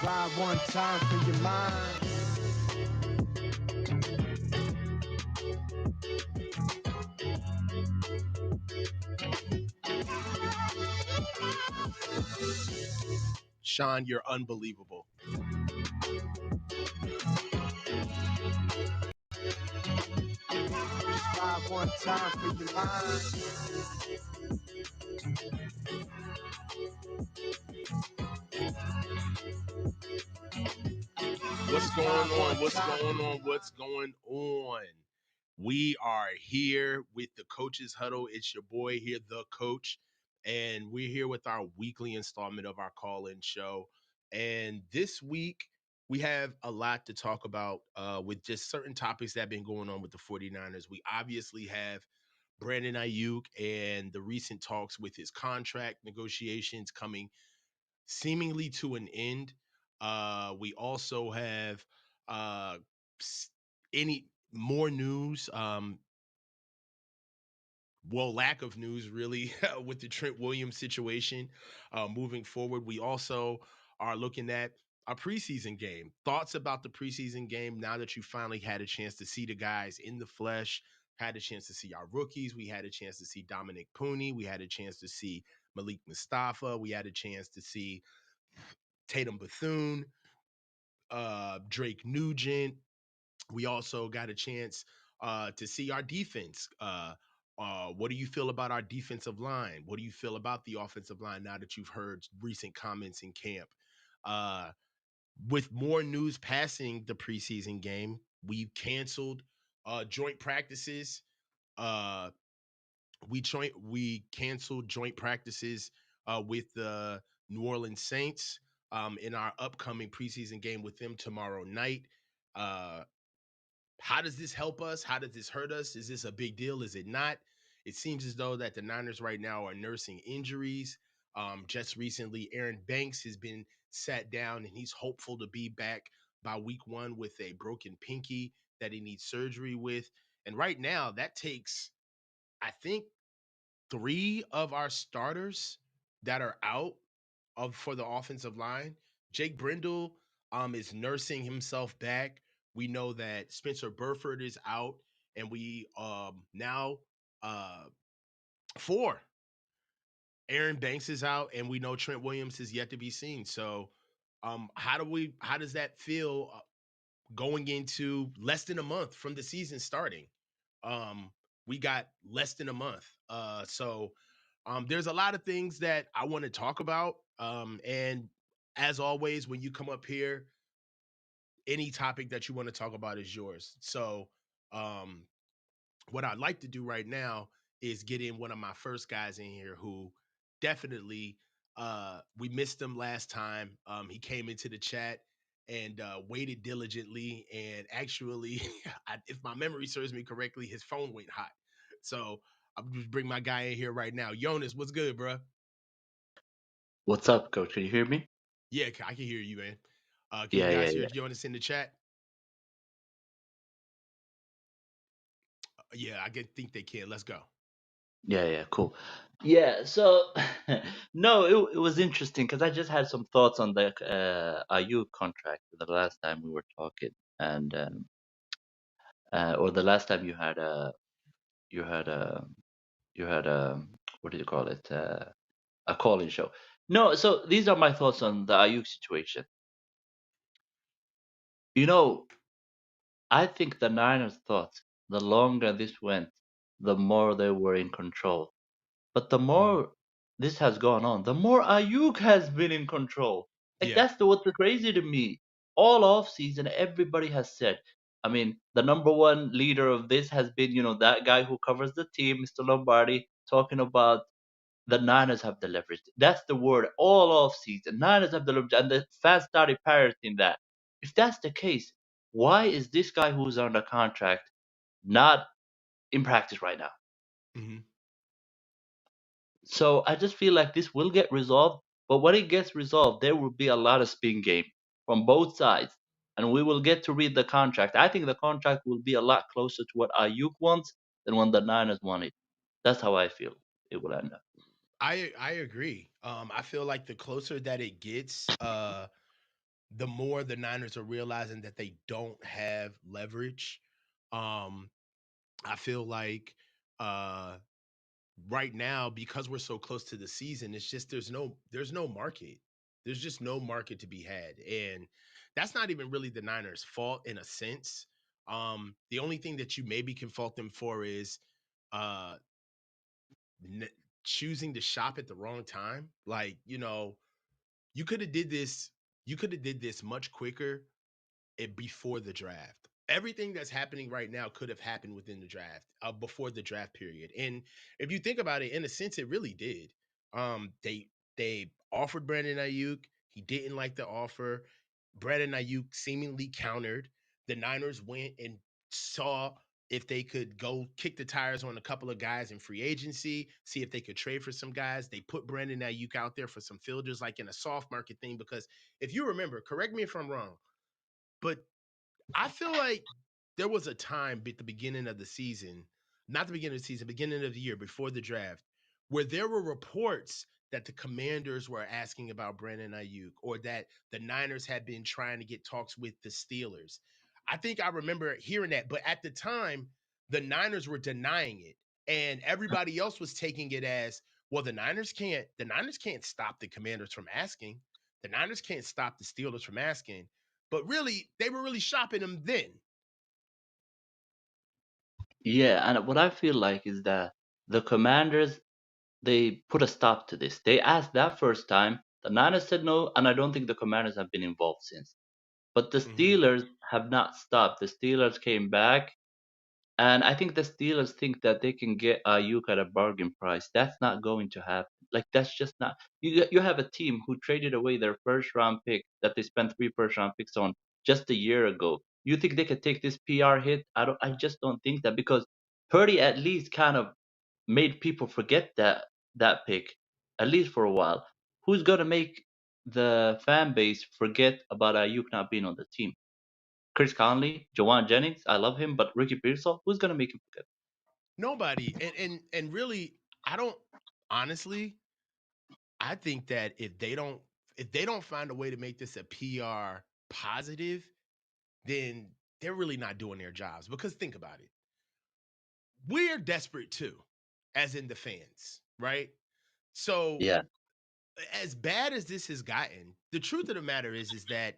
Ride one time for your mind. Sean, you're unbelievable. Ride one time for your mind. What's going on? What's going on? What's going on? We are here with the Coach's Huddle. It's your boy here, the coach, and we're here with our weekly installment of our call-in show. And this week, we have a lot to talk about with just certain topics that have been going on with the 49ers. We obviously have Brandon Aiyuk and the recent talks with his contract negotiations coming seemingly to an end. We also have uh, any more news. Well, lack of news really with the Trent Williams situation moving forward. We also are looking at a preseason game. Thoughts about the preseason game now that you finally had a chance to see the guys in the flesh, had a chance to see our rookies. We had a chance to see Dominic Pooney. We had a chance to see Malik Mustafa. We had a chance to see Tatum Bethune, Drake Nugent. We also got a chance to see our defense. What do you feel about our defensive line? What do you feel about the offensive line now that you've heard recent comments in camp? Uh, with more news passing the preseason game, we've canceled joint practices. Uh, we canceled joint practices with the New Orleans Saints in our upcoming preseason game with them tomorrow night. Uh, how does this help us? How does this hurt us? Is this a big deal? Is it not? It seems as though that the Niners right now are nursing injuries. Just recently, Aaron Banks has been sat down and he's hopeful to be back by week one with a broken pinky that he needs surgery with. And right now, that takes, I think, three of our starters that are out of for the offensive line. Jake Brindle is nursing himself back. We know that Spencer Burford is out, and we now uh four. Aaron Banks is out, and we know Trent Williams is yet to be seen. So, how does that feel going into less than a month from the season starting? Um, we got less than a month. There's a lot of things that I want to talk about. And as always, when you come up here, any topic that you want to talk about is yours. Um, what I'd like to do right now is get in one of my first guys in here who definitely we missed him last time. He came into the chat and waited diligently and actually if my memory serves me correctly, his phone went hot. So I'm just bring my guy in here right now. Jonas, what's good, bro? What's up, coach? Can you hear me? Yeah, I can hear you, man. Can you Yeah, yeah, guys hear yeah. Jonas in the chat? Yeah, I think they can. Let's go. Yeah, yeah, cool. Yeah, so no, it was interesting because I just had some thoughts on the Aiyuk contract the last time we were talking, and or the last time you had a you had a what do you call it a call-in show. No, so these are my thoughts on the Aiyuk situation. You know, I think the Niners thought the longer this went, the more they were in control. But the Mhm. more this has gone on, the more Ayuk has been in control. Like Yeah. that's what's crazy to me. All off season, everybody has said. I mean, the number one leader of this has been, that guy who covers the team, Mr. Lombardi, talking about the Niners have the leverage. That's the word all off season. Niners have the leverage, and the fans started parroting that. If that's the case, why is this guy who's under contract not in practice right now? Hmm. So I just feel like this will get resolved. But when it gets resolved, there will be a lot of spin game from both sides. And we will get to read the contract. I think the contract will be a lot closer to what Ayuk wants than when the Niners want it. That's how I feel it will end up. I agree. I feel like the closer that it gets, the more the Niners are realizing that they don't have leverage. Um, I feel like uh right now, because we're so close to the season, it's just there's no market. There's just no market to be had. And that's not even really the Niners' fault in a sense. The only thing that you maybe can fault them for is uh n- choosing to shop at the wrong time. Like, you could have did this, you could have did this much quicker it before the draft. Everything that's happening right now could have happened within the draft, before the draft period. And if you think about it, in a sense, it really did. They offered Brandon Ayuk. He didn't like the offer. Brandon Ayuk seemingly countered. The Niners went and saw if they could go kick the tires on a couple of guys in free agency, see if they could trade for some guys. They put Brandon Ayuk out there for some fielders, like in a soft market thing. Because if you remember, correct me if I'm wrong, but I feel like there was a time at the beginning of the season, not the beginning of the season, beginning of the year before the draft, where there were reports that the Commanders were asking about Brandon Ayuk, or that the Niners had been trying to get talks with the Steelers. I think I remember hearing that, but at the time, the Niners were denying it, and everybody else was taking it as, well, the Niners can't stop the Commanders from asking. The Niners can't stop the Steelers from asking. But really, they were really shopping him then. Yeah, and what I feel like is that the Commanders, they put a stop to this. They asked that first time. The Niners said no, and I don't think the Commanders have been involved since. But the Hmm. Steelers have not stopped. The Steelers came back, and I think the Steelers think that they can get Ayuk at a bargain price. That's not going to happen. Like, that's just not. You have a team who traded away their first round pick that they spent three first round picks on just a year ago. You think they could take this PR hit? I just don't think that, because Purdy at least kind of made people forget that pick, at least for a while. Who's gonna make the fan base forget about Ayuk not being on the team? Chris Conley, Jawan Jennings, I love him, but Ricky Pearsall, who's gonna make him forget? Nobody. And really, I don't honestly, I think that if they don't find a way to make this a PR positive, then they're really not doing their jobs. Because think about it. We're desperate too, as in the fans, right? So Yeah, as bad as this has gotten, the truth of the matter is that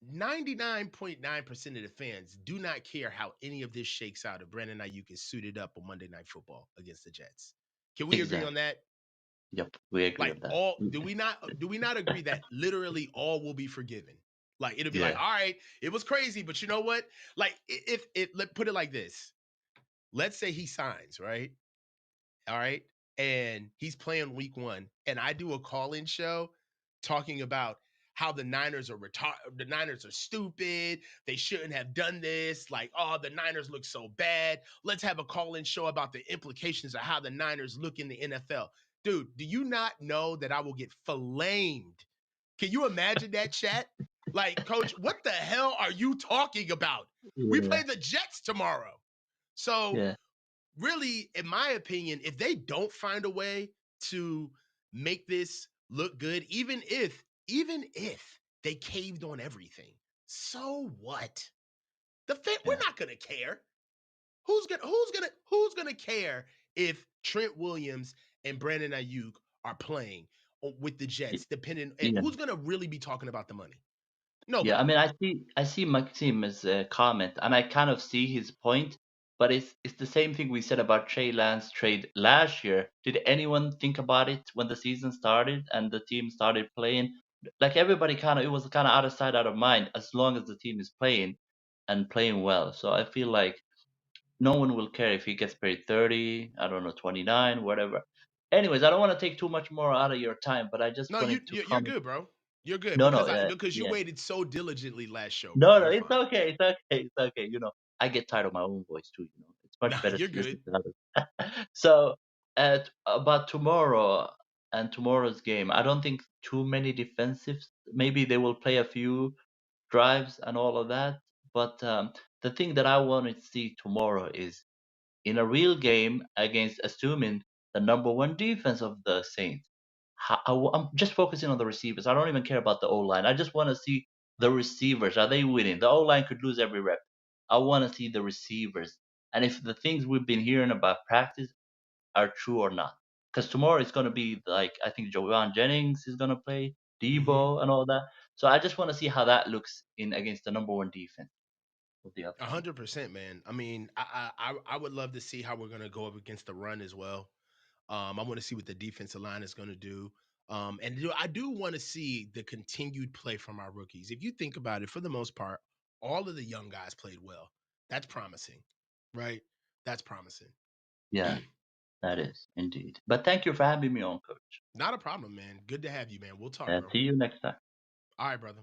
99.9% of the fans do not care how any of this shakes out if Brandon Ayuk is suited up on Monday Night Football against the Jets. Can we agree on exactly. that? Yep, we agree Like, on that. all do we not agree that literally all will be forgiven? Like, it'll be like, Yeah, all right, it was crazy, but you know what? Like, if let put it like this. Let's say he signs, right? All right. And he's playing week one. And I do a call-in show talking about how the Niners are stupid. They shouldn't have done this. Like, oh, the Niners look so bad. Let's have a call-in show about the implications of how the Niners look in the NFL. Dude, do you not know that I will get flamed? Can you imagine that, chat? Like, coach, what the hell are you talking about? We yeah, play the Jets tomorrow. So yeah, really, in my opinion, if they don't find a way to make this look good, even if they caved on everything, so what? We're yeah. not gonna care. Who's gonna care if Trent Williams and Brandon Ayuk are playing with the Y- Jets? Depending, and Yeah, who's gonna really be talking about the money? yeah. I Nobody. mean, I see Maxim's comment, and I kind of see his point, but it's the same thing we said about Trey Lance trade last year. Did anyone think about it when the season started and the team started playing? Like, everybody kind of, it was kind of out of sight, out of mind, as long as the team is playing and playing well. So I feel like no one will care if he gets paid 30, I don't know, 29, whatever. Anyways, I don't want to take too much more out of your time, but I just No, wanted to you're comment. good, bro. You're good No, no, because you yeah. waited so diligently last show, bro. No, no, You're it's fine. okay. It's okay. It's okay. I get tired of my own voice too. It's much Nah, better to you're listen good. to others. So, about tomorrow and tomorrow's game, I don't think too many defensives. Maybe they will play a few drives and all of that. But the thing that I want to see tomorrow is, in a real game against, assuming, the number one defense of the Saints. I'm just focusing on the receivers. I don't even care about the O line. I just want to see the receivers, are they winning? The O line could lose every rep. I want to see the receivers, and if the things we've been hearing about practice are true or not. Because tomorrow it's going to be like, I think Jovan Jennings is going to play, Mm-hmm. Debo, and all that. So I just want to see how that looks in against the number one defense of the other team. 100%, man. I mean, I would love to see how we're gonna go up against the run as well. I want to see what the defensive line is gonna do. I do want to see the continued play from our rookies. If you think about it, for the most part, all of the young guys played well. That's promising, right? That's promising. Yeah, that is indeed. But thank you for having me on, Coach. Not a problem, man. Good to have you, man. We'll talk, And bro. see you next time. All right, brother.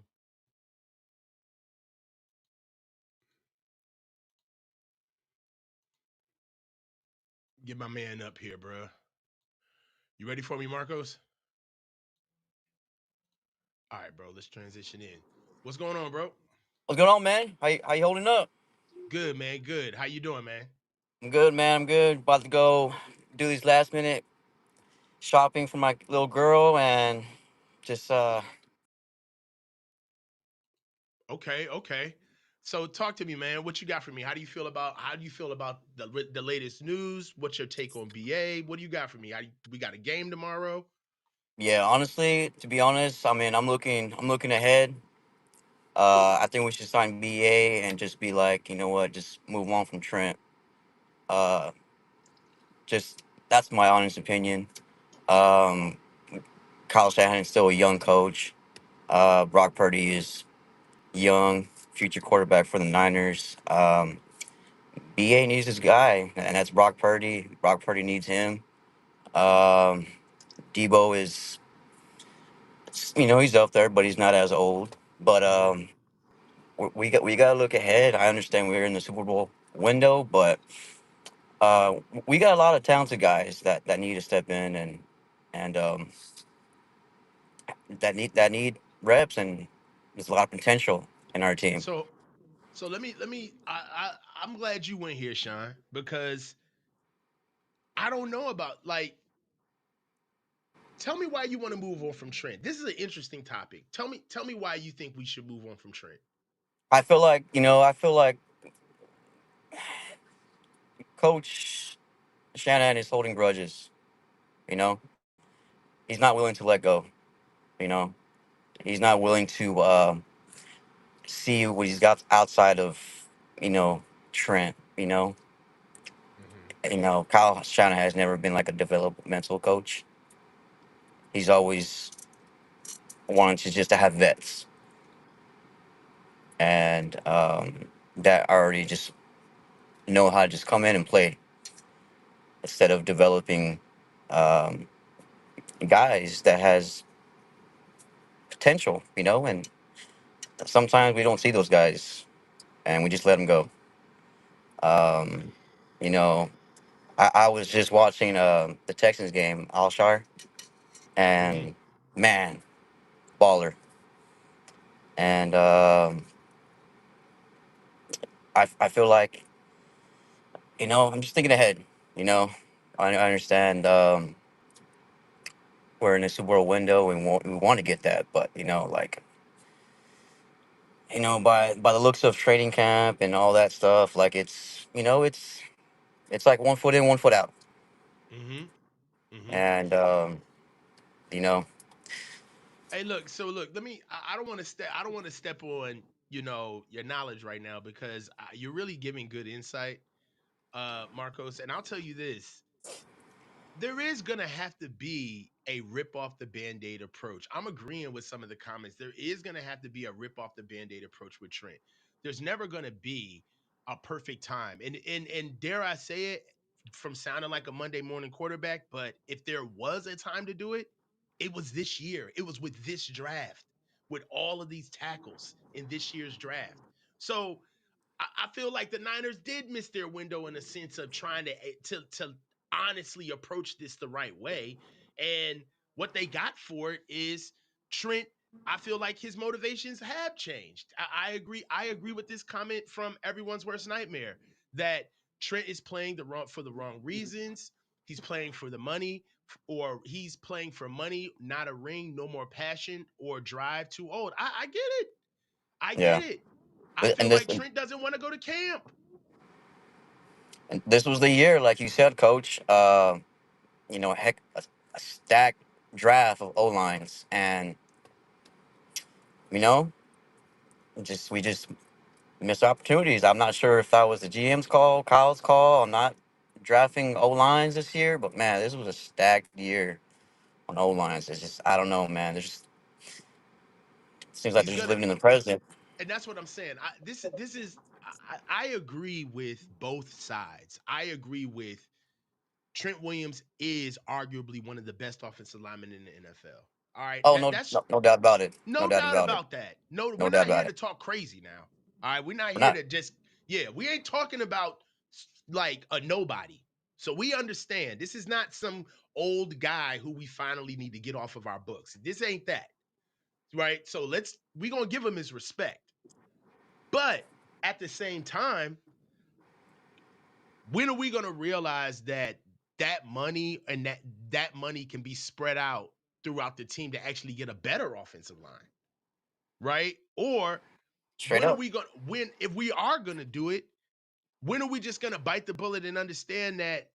Get my man up here, bro. You ready for me, Marcos? All right, bro. Let's transition in. What's going on, bro? What's going on, man? How you holding up? Good, man. Good. How you doing, man? I'm good, man. I'm good. About to go do these last minute shopping for my little girl and just Okay, okay. So talk to me, man. What you got for me? How do you feel about the latest news? What's your take on BA? What do you got for me? We got a game tomorrow. yeah, honestly, to be honest, I mean I'm looking ahead. I think we should sign BA and just be like, you know what, just move on from Trent. Uh just that's my honest opinion. Um Kyle Shanahan's still a young coach. Brock Purdy is young, future quarterback for the Niners. BA needs his guy, and that's Brock Purdy. Brock Purdy needs him. Um, Debo is, he's up there, but he's not as old. But Hmm. we got to look ahead. I understand we're in the Super Bowl window, but uh, we got a lot of talented guys that need to step in and that need reps, and there's a lot of potential in our team. So let me I'm glad you went here, Sean, because I don't know about like tell me why you want to move on from Trent. This is an interesting topic. Tell me why you think we should move on from Trent. I feel like Coach Shanahan is holding grudges. You know, he's not willing to let go. You know, he's not willing to see what he's got outside of you know Trent. Hmm. Kyle Shanahan has never been like a developmental coach. He's always wanted to just to have vets and that already just know how to just come in and play instead of developing um, guys that has potential. And sometimes we don't see those guys and we just let them go. Um, you know, I was just watching the Texans game, Alshar, Hmm. and man, baller. And I feel like, I'm just thinking ahead. You know, I understand we're in a Super Bowl window and we want to get that, but like, by the looks of trading camp and all that stuff, like it's like 1 foot in, 1 foot out, Hmm. Hmm. and you know, Hey, look. So look. I don't want to step. I don't want to step on your knowledge right now because you're really giving good insight, Marcos. And I'll tell you this: there is gonna have to be a rip off the band-aid approach. I'm agreeing with some of the comments. There is gonna have to be a rip off the band-aid approach with Trent. There's never gonna be a perfect time. And dare I say it from sounding like a Monday morning quarterback, but if there was a time to do it, it was this year. It was with this draft, with all of these tackles in this year's draft. So I feel like the Niners did miss their window in a sense of trying to honestly approach this the right way. And what they got for it is Trent. I feel like his motivations have changed. I agree. I agree with this comment from everyone's worst nightmare that Trent is playing for the wrong reasons. He's playing for the money, or he's playing for money, not a ring, no more passion or drive. Too old. I get it. I Yeah. get it. I feel And like Trent doesn't want to go to camp. this was the year, like you said, Coach. Heck, a stacked draft of O lines, and you know, we just missed opportunities. I'm not sure if that was the GM's call, Kyle's call. I'm not drafting O lines this year, but man, this was a stacked year on O lines. It's just I don't know, man. There's just seems like He's they're just gonna, living in the present. and that's what I'm saying. This is I agree with both sides. I agree with Trent Williams is arguably one of the best offensive linemen in the NFL. All right, Oh that no, that's no, no doubt about it. No no doubt doubt about it. about that. No, we're No doubt not here about to it. talk crazy now. All right, we're not We're here not. to just we ain't talking about like a nobody. So we understand this is not some old guy who we finally need to get off of our books. This ain't that. Right? So we're going to give him his respect. But at the same time, when are we going to realize that that money and that money can be spread out throughout the team to actually get a better offensive line? Right? Or Straight when are up. we going if we are going to do it, when are we just going to bite the bullet and understand that,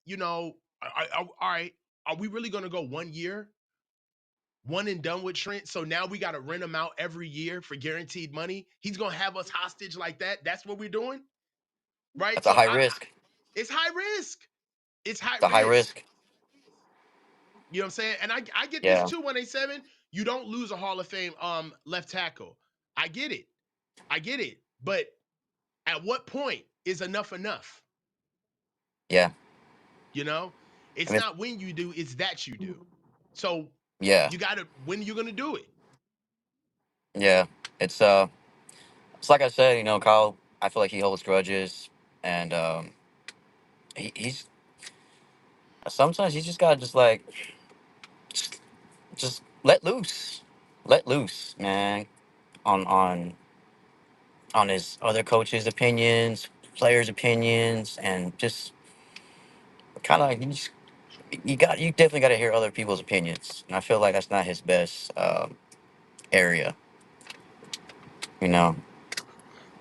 all right, are we really going to go 1 year, one and done with Trent? So now we got to rent him out every year for guaranteed money. He's going to have us hostage like that. That's what we're doing. Right. That's a So high risk. it's high risk. It's high It's a high risk. risk. You know what I'm saying? And I get this Yeah. too. 187, you don't lose a Hall of Fame left tackle. I get it. I get it. But at what point is enough enough? Yeah. You know, it's And it's not when you do, it's that you do. So yeah. you got to, when you're going to do it. Yeah. It's like I said, Kyle. I feel like he holds grudges, and he's sometimes you just gotta just like just, just let loose, man. On his other coaches' opinions, players' opinions, and just kind of you definitely got to hear other people's opinions, and I feel like that's not his best area, you know.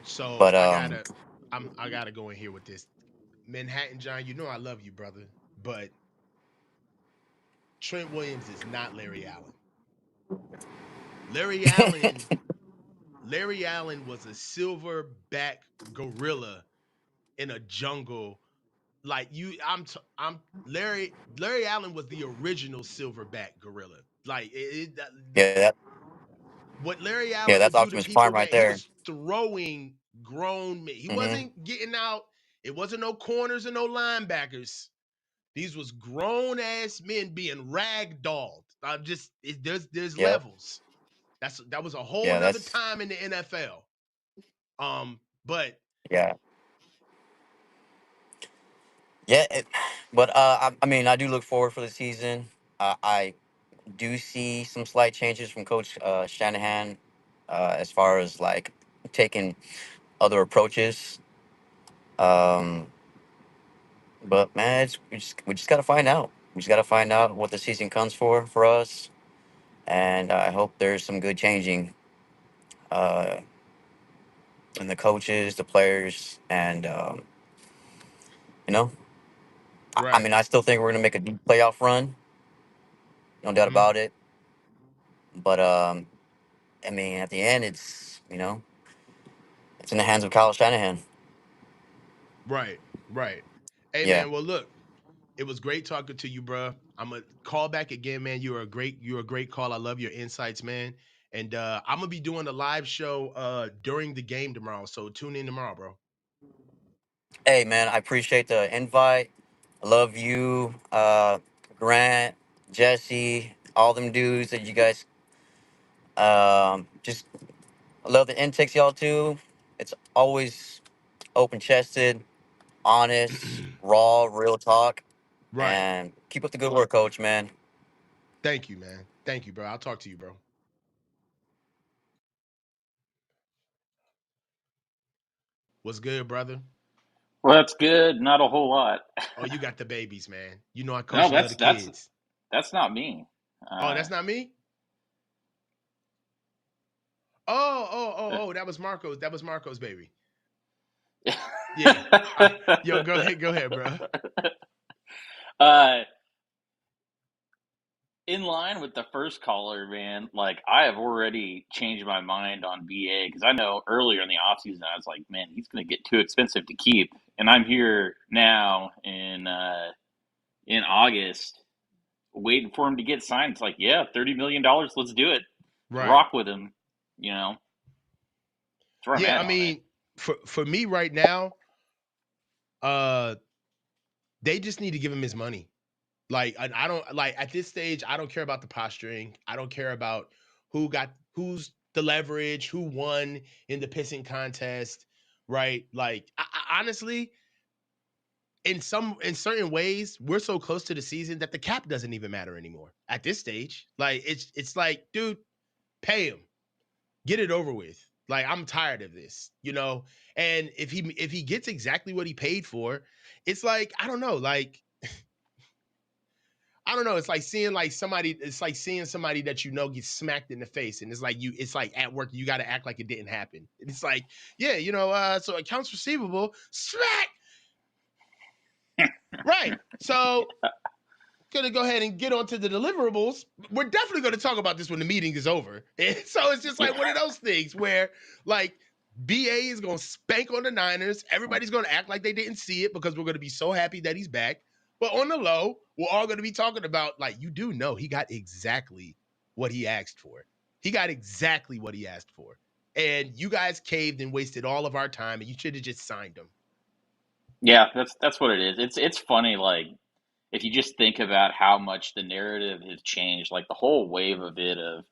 So But I gotta go in here with this. Manhattan John, you know I love you, brother. But Trent Williams is not Larry Allen. Larry Allen, Larry Allen was a silverback gorilla in a jungle. Like I'm Larry Allen was the original silverback gorilla. Like yeah, what Larry yeah, Allen that's would do to Optimus Prime people, right man, he there. was throwing grown men. He Hmm. wasn't getting out. It wasn't no corners and no linebackers. These was grown ass men being ragdolled. I'm just there's Yep. levels. That was a whole Yeah, nother that's time in the NFL. But yeah, yeah. But I mean, I do look forward for the season. I do see some slight changes from Coach Shanahan, as far as like taking other approaches. Um, but man, we just gotta find out. We just gotta find out what the season comes for us, and I hope there's some good changing uh, in the coaches, the players, and you know, I right. mean, I still think we're gonna make a deep playoff run, no doubt Hmm. about it. But I mean, at the end, it's in the hands of Kyle Shanahan. Right. Right. Hey Yeah. man, well look, it was great talking to you, bro. I'm gonna call back again, man. You're a great call. I love your insights, man. And I'm gonna be doing a live show during the game tomorrow. So tune in tomorrow, bro. Hey, man, I appreciate the invite. I love you, Grant, Jesse, all them dudes that you guys. Just I love the intakes, y'all too. It's always open chested, honest, raw, real talk, Right. and keep up the good work, Coach. Man. Thank you, man. Thank you, bro. I'll talk to you, bro. What's good, brother? Well, that's good. Not a whole lot. Oh, you got the babies, man. You know, No, coach love the kids. that's not me. Oh, Uh, that's not me? Oh, that was Marco's. That was Marco's baby. Yeah. Yo, go ahead, bro. uh, in line with the first caller, man, like I have already changed my mind on BA because I know earlier in the offseason I was like, man, he's going to get too expensive to keep, and I'm here now in August waiting for him to get signed. It's like, yeah, $30 million, let's do it, let's Right. rock with him. You know, that's where I'm Yeah, at I on it. mean, for me right now, uh, they just need to give him his money. Like, I don't like at this stage. I don't care about the posturing. I don't care about who's the leverage, who won in the pissing contest, right? Like, I honestly, in certain ways, we're so close to the season that the cap doesn't even matter anymore at this stage. Like, it's like, dude, pay him, get it over with. Like, I'm tired of this, you know. And if he gets exactly what he paid for, it's like, I don't know, like I don't know. It's like seeing like somebody. It's like seeing somebody that you know get smacked in the face, and it's like you. It's like at work you got to act like it didn't happen. And it's like, yeah, you know. So accounts receivable, smack, right. So gonna go ahead and get onto the deliverables. We're definitely gonna talk about this when the meeting is over. And so it's just like one of those things where like BA is gonna spank on the Niners. Everybody's gonna act like they didn't see it because we're gonna be so happy that he's back. But on the low, we're all gonna be talking about like you do know he got exactly what he asked for. He got exactly what he asked for. And you guys caved and wasted all of our time, and you should have just signed him. Yeah, that's what it is. It's funny, like if you just think about how much the narrative has changed, like the whole wave of it of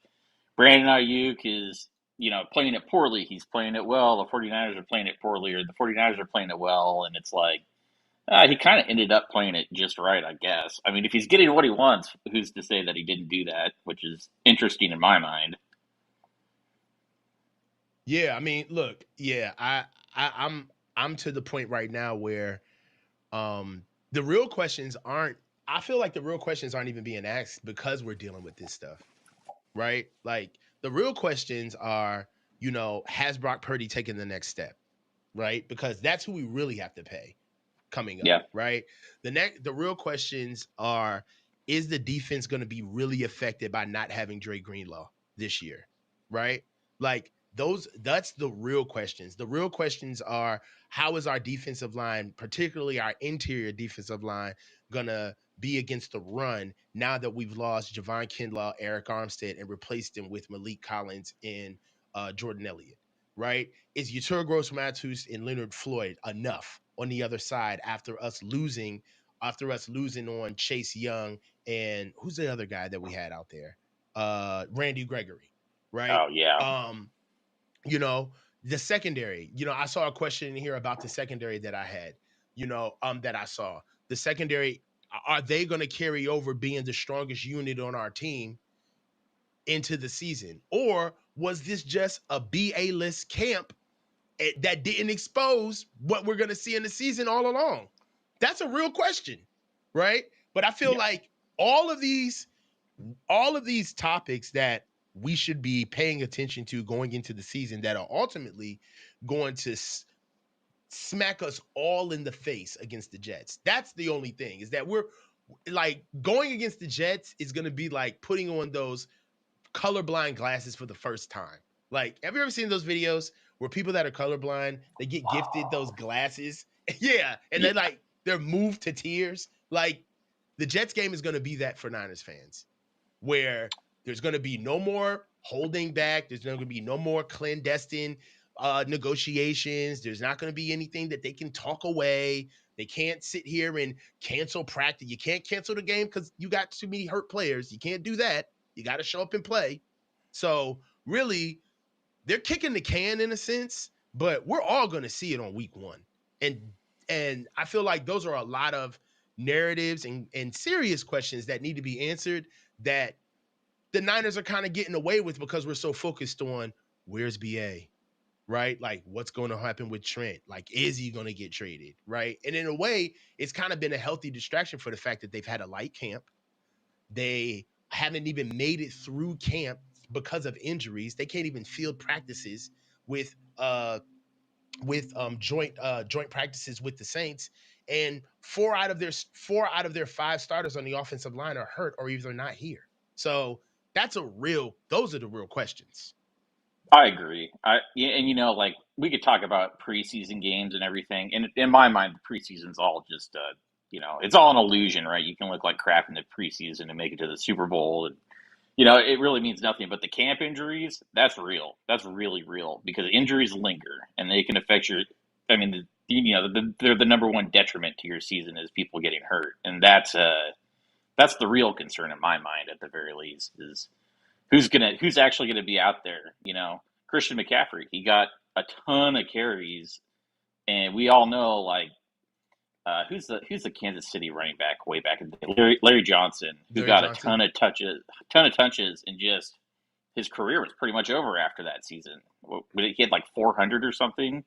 Brandon Aiyuk is, playing it poorly. He's playing it well. The 49ers are playing it poorly, or the 49ers are playing it well. And it's like, he kind of ended up playing it just right, I guess. I mean, if he's getting what he wants, who's to say that he didn't do that, which is interesting in my mind. Yeah, I mean, look, yeah, I'm to the point right now where the real questions aren't I feel like the real questions aren't even being asked because we're dealing with this stuff, right? Like the real questions are, has Brock Purdy taken the next step, right? Because that's who we really have to pay coming up, Yeah. right? The real questions are, is the defense going to be really affected by not having Dre Greenlaw this year, right? Like that's the real questions. The real questions are, how is our defensive line, particularly our interior defensive line, gonna be against the run now that we've lost Javon Kinlaw, Eric Armstead, and replaced him with Malik Collins and Jordan Elliott, right? Is Yetur Gross-Matos and Leonard Floyd enough on the other side after us losing on Chase Young and who's the other guy that we had out there? Randy Gregory, right? Oh, yeah. Um, you know, the secondary. I saw a question in here about the secondary that I had, that I saw. The secondary, are they going to carry over being the strongest unit on our team into the season? Or was this just a BA list camp that didn't expose what we're going to see in the season all along? That's a real question, right? But I feel Yeah. like all of these all of these topics that we should be paying attention to going into the season that are ultimately going to smack us all in the face against the Jets. That's the only thing, is that we're like going against the Jets is going to be like putting on those colorblind glasses for the first time. Like, have you ever seen those videos where people that are colorblind, they get gifted those glasses? Yeah, and Yeah. they're moved to tears. Like, the Jets game is going to be that for Niners fans, where there's going to be no more holding back. There's going to be no more clandestine negotiations. There's not going to be anything that they can talk away. They can't sit here and cancel practice. You can't cancel the game because you got too many hurt players. You can't do that. You got to show up and play. So really, they're kicking the can in a sense, but we're all going to see it on week one. And I feel like those are a lot of narratives and serious questions that need to be answered that the Niners are kind of getting away with because we're so focused on where's BA, right? Like, what's going to happen with Trent? Like, is he going to get traded, right? And in a way, it's kind of been a healthy distraction for the fact that they've had a light camp. They haven't even made it through camp because of injuries. They can't even field practices with joint practices with the Saints, and four out of their five starters on the offensive line are hurt or either not here. So those are the real questions. I agree. And like we could talk about preseason games and everything. And in my mind, the preseason's all just, it's all an illusion, right? You can look like crap in the preseason and make it to the Super Bowl, and it really means nothing. But the camp injuries, that's real. That's really real because injuries linger and they can affect your. I mean, they're the number one detriment to your season is people getting hurt, and that's the real concern in my mind at the very least is who's actually gonna be out there. Christian McCaffrey, he got a ton of carries, and we all know like who's the Kansas City running back way back in the day, Larry Johnson, who Larry got a Johnson. ton of touches, and just his career was pretty much over after that season. He had like 400 or something.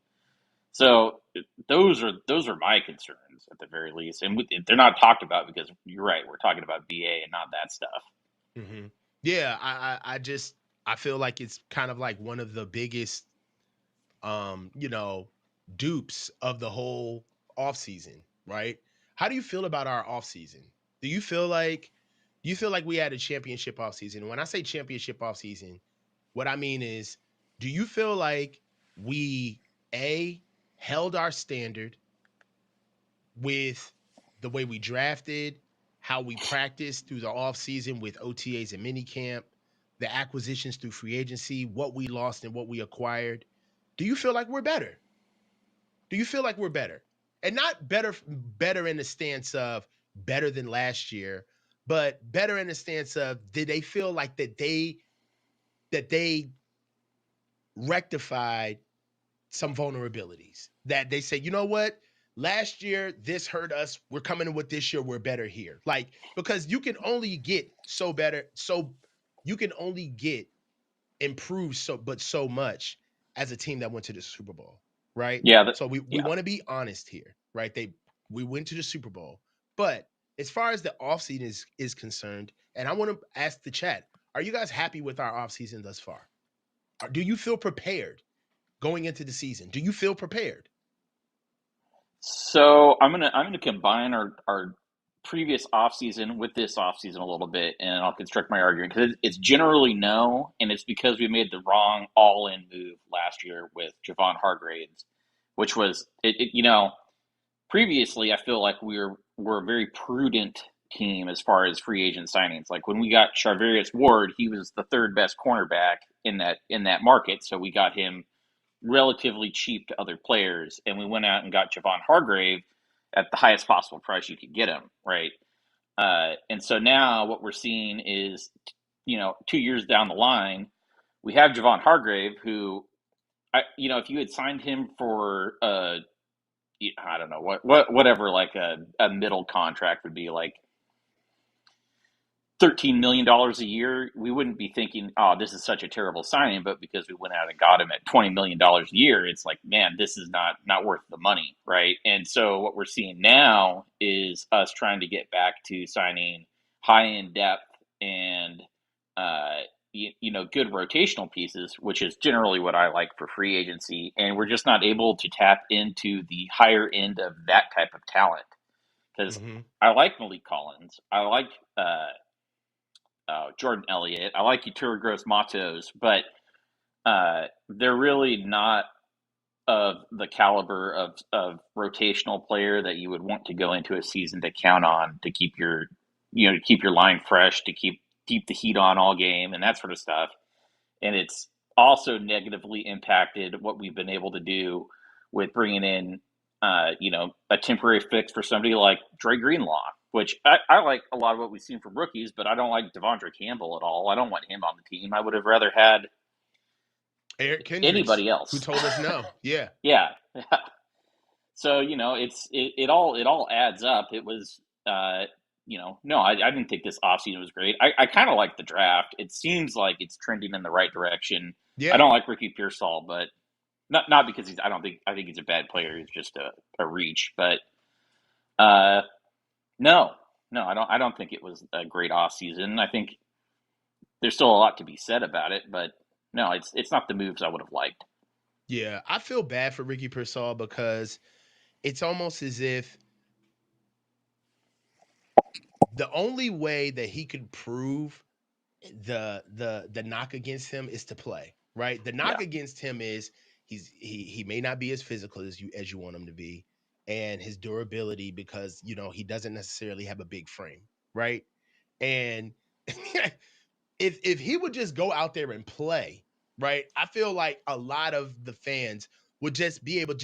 So those are my concerns at the very least, and they're not talked about because you're right. We're talking about BA and not that stuff. Mm-hmm. Yeah, I feel like it's kind of like one of the biggest dupes of the whole offseason, right? How do you feel about our offseason? Do you feel like we had a championship offseason? And when I say championship offseason, what I mean is, do you feel like we held our standard with the way we drafted, how we practiced through the offseason with OTAs and minicamp, the acquisitions through free agency, what we lost and what we acquired? Do you feel like we're better? Do you feel like we're better? And not better in the stance of better than last year, but better in the stance of, did they feel like that they rectified some vulnerabilities, that they say, you know what, last year this hurt us, we're coming in with this year, we're better here. Like, because you can only get you can only get improved so much as a team that went to the Super Bowl, right? Yeah, So we yeah. want to be honest here, right? We went to the Super Bowl, but as far as the offseason is concerned, and I want to ask the chat, are you guys happy with our offseason thus far? Do you feel prepared going into the season? Do you feel prepared? So I'm gonna combine our previous offseason with this offseason a little bit, and I'll construct my argument because it's generally no, and it's because we made the wrong all-in move last year with Javon Hargraves, which was previously I feel like we're a very prudent team as far as free agent signings. Like when we got Charvarius Ward, he was the third best cornerback in that market, so we got him relatively cheap to other players, and we went out and got Javon Hargrave at the highest possible price you could get him, right? And so now what we're seeing is, 2 years down the line, we have Javon Hargrave, who, if you had signed him for, I don't know whatever, like a middle contract would be, like $13 million a year, we wouldn't be thinking, oh, this is such a terrible signing. But because we went out and got him at $20 million a year, it's like, man, this is not worth the money, right? And so what we're seeing now is us trying to get back to signing high-end depth and, good rotational pieces, which is generally what I like for free agency. And we're just not able to tap into the higher end of that type of talent. Because I like Malik Collins. I like Jordan Elliott. I like Yetur Gross-Matos, but they're really not of the caliber of rotational player that you would want to go into a season to count on to keep your line fresh, to keep the heat on all game and that sort of stuff. And it's also negatively impacted what we've been able to do with bringing in a temporary fix for somebody like Dre Greenlaw, which I like a lot of what we've seen from rookies, but I don't like Devondre Campbell at all. I don't want him on the team. I would have rather had Eric Kendricks, anybody else who told us no. Yeah. Yeah. So, it all adds up. It was, no, I didn't think this offseason was great. I kind of like the draft. It seems like it's trending in the right direction. Yeah. I don't like Ricky Pearsall, but not because I think he's a bad player. He's just a reach, but, no, I don't think it was a great offseason. I think there's still a lot to be said about it, but no, it's not the moves I would have liked. Yeah, I feel bad for Ricky Pearsall because it's almost as if the only way that he could prove the knock against him is to play, right? The Yeah, knock against him is he may not be as physical as you want him to be, and his durability because he doesn't necessarily have a big frame, right? And if he would just go out there and play, right? I feel like a lot of the fans would just be able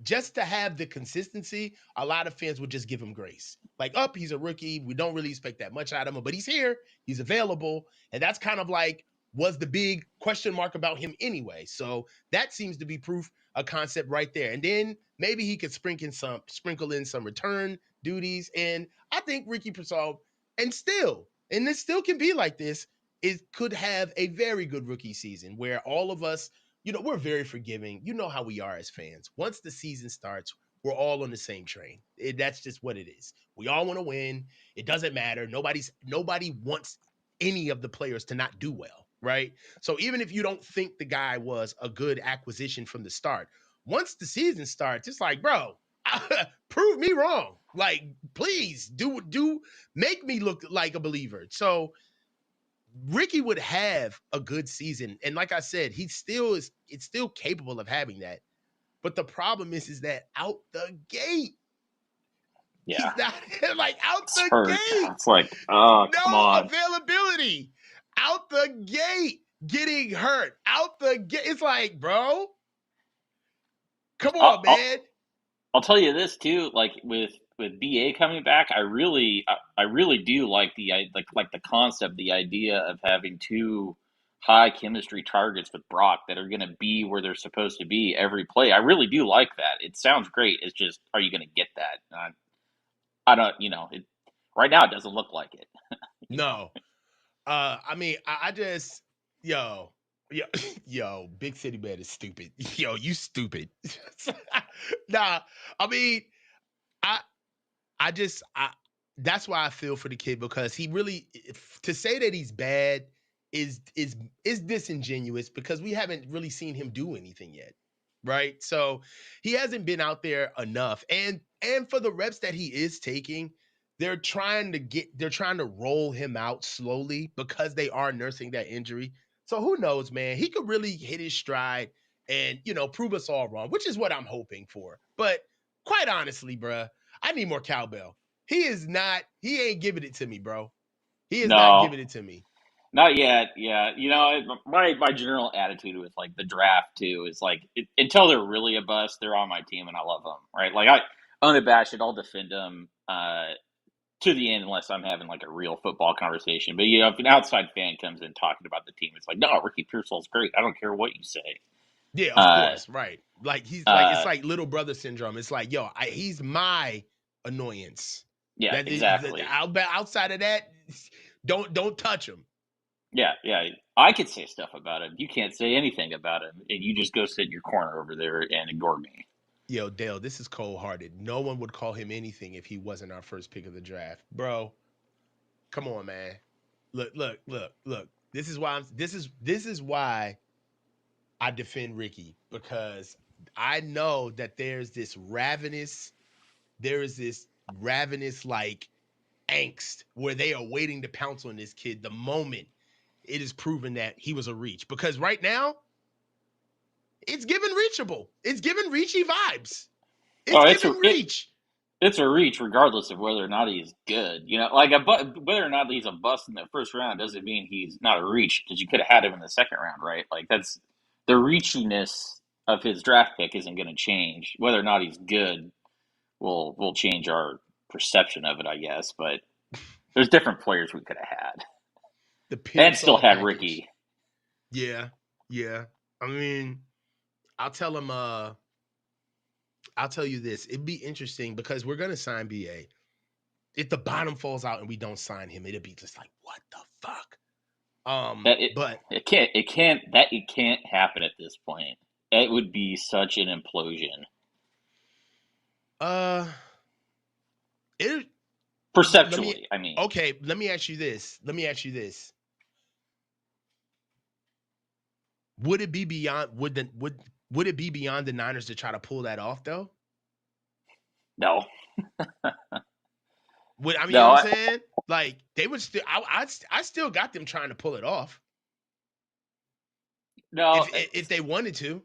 just to have the consistency, a lot of fans would just give him grace. Like, he's a rookie. We don't really expect that much out of him, but he's here. He's available. And that's kind of like was the big question mark about him anyway. So that seems to be proof, a concept right there. And then maybe he could sprinkle in some return duties. And I think Ricky Pearsall, and this still can be like this, it could have a very good rookie season where all of us, we're very forgiving. You know how we are as fans. Once the season starts, we're all on the same train. That's just what it is. We all want to win. It doesn't matter. Nobody wants any of the players to not do well, right? So even if you don't think the guy was a good acquisition from the start, once the season starts, it's like, bro, prove me wrong. Like, please do make me look like a believer. So Ricky would have a good season. And like I said, it's still capable of having that. But the problem is that out the gate, yeah, he's not like out it's the hurt. gate. It's like, oh, come No on. availability. Out the gate, getting hurt. Out the gate. It's like, bro, come I'll, on, I'll, man. I'll tell you this too. Like with BA coming back, I really do like like the concept, the idea of having two high chemistry targets with Brock that are going to be where they're supposed to be every play. I really do like that. It sounds great. It's just, are you going to get that? I don't. Right now it doesn't look like it. You know. No. I mean, I just, yo, yo, yo, Big City Man is stupid. Yo, you stupid. Nah, I mean, I I that's why I feel for the kid because he really to say that he's bad is disingenuous because we haven't really seen him do anything yet. Right? So he hasn't been out there enough. And for the reps that he is taking, they're trying to roll him out slowly because they are nursing that injury. So who knows, man? He could really hit his stride and, prove us all wrong, which is what I'm hoping for. But quite honestly, bruh, I need more cowbell. He ain't giving it to me, bro. He is not No, giving it to me. not yet. Yeah, my general attitude with like the draft too is like until they're really a bust, they're on my team and I love them, right? Like I unabashed, I'll defend them to the end unless I'm having like a real football conversation. But if an outside fan comes in talking about the team, it's like, no, Ricky Pearsall's great. I don't care what you say. Yeah, of Uh, course, right. Like it's uh, like little brother syndrome. It's like, yo, he's my annoyance. yeah, That is exactly. outside of that, don't touch him. Yeah, yeah. I could say stuff about him. You can't say anything about him, and you just go sit in your corner over there and ignore me. Yo, Dale, this is cold hearted. No one would call him anything if he wasn't our first pick of the draft, bro. Come on, man. Look. This is why I defend Ricky because I know that there is this ravenous like angst where they are waiting to pounce on this kid the moment it is proven that he was a reach. Because right now, it's given reachable. It's given reachy vibes. It's Oh, given reach. it's a reach, regardless of whether or not he's good. Like whether or not he's a bust in the first round doesn't mean he's not a reach because you could have had him in the second round, right? Like that's the reachiness of his draft pick isn't going to change. Whether or not he's good will change our perception of it, I guess. But there's different players we could have had, The and still Pearsall had package. Ricky. Yeah, yeah. I mean, I'll tell him. I'll tell you this. It'd be interesting because we're gonna sign BA. If the bottom falls out and we don't sign him, it'll be just like, what the fuck? That it But it can't happen at this point. It would be such an implosion. uh, it. Let me. Perceptually, I mean. Okay, let me ask you this. would it be beyond would it be beyond the Niners to try to pull that off though? No, I mean, you know no, what I'm saying? Like they would still, I still got them trying to pull it off no. if they wanted to.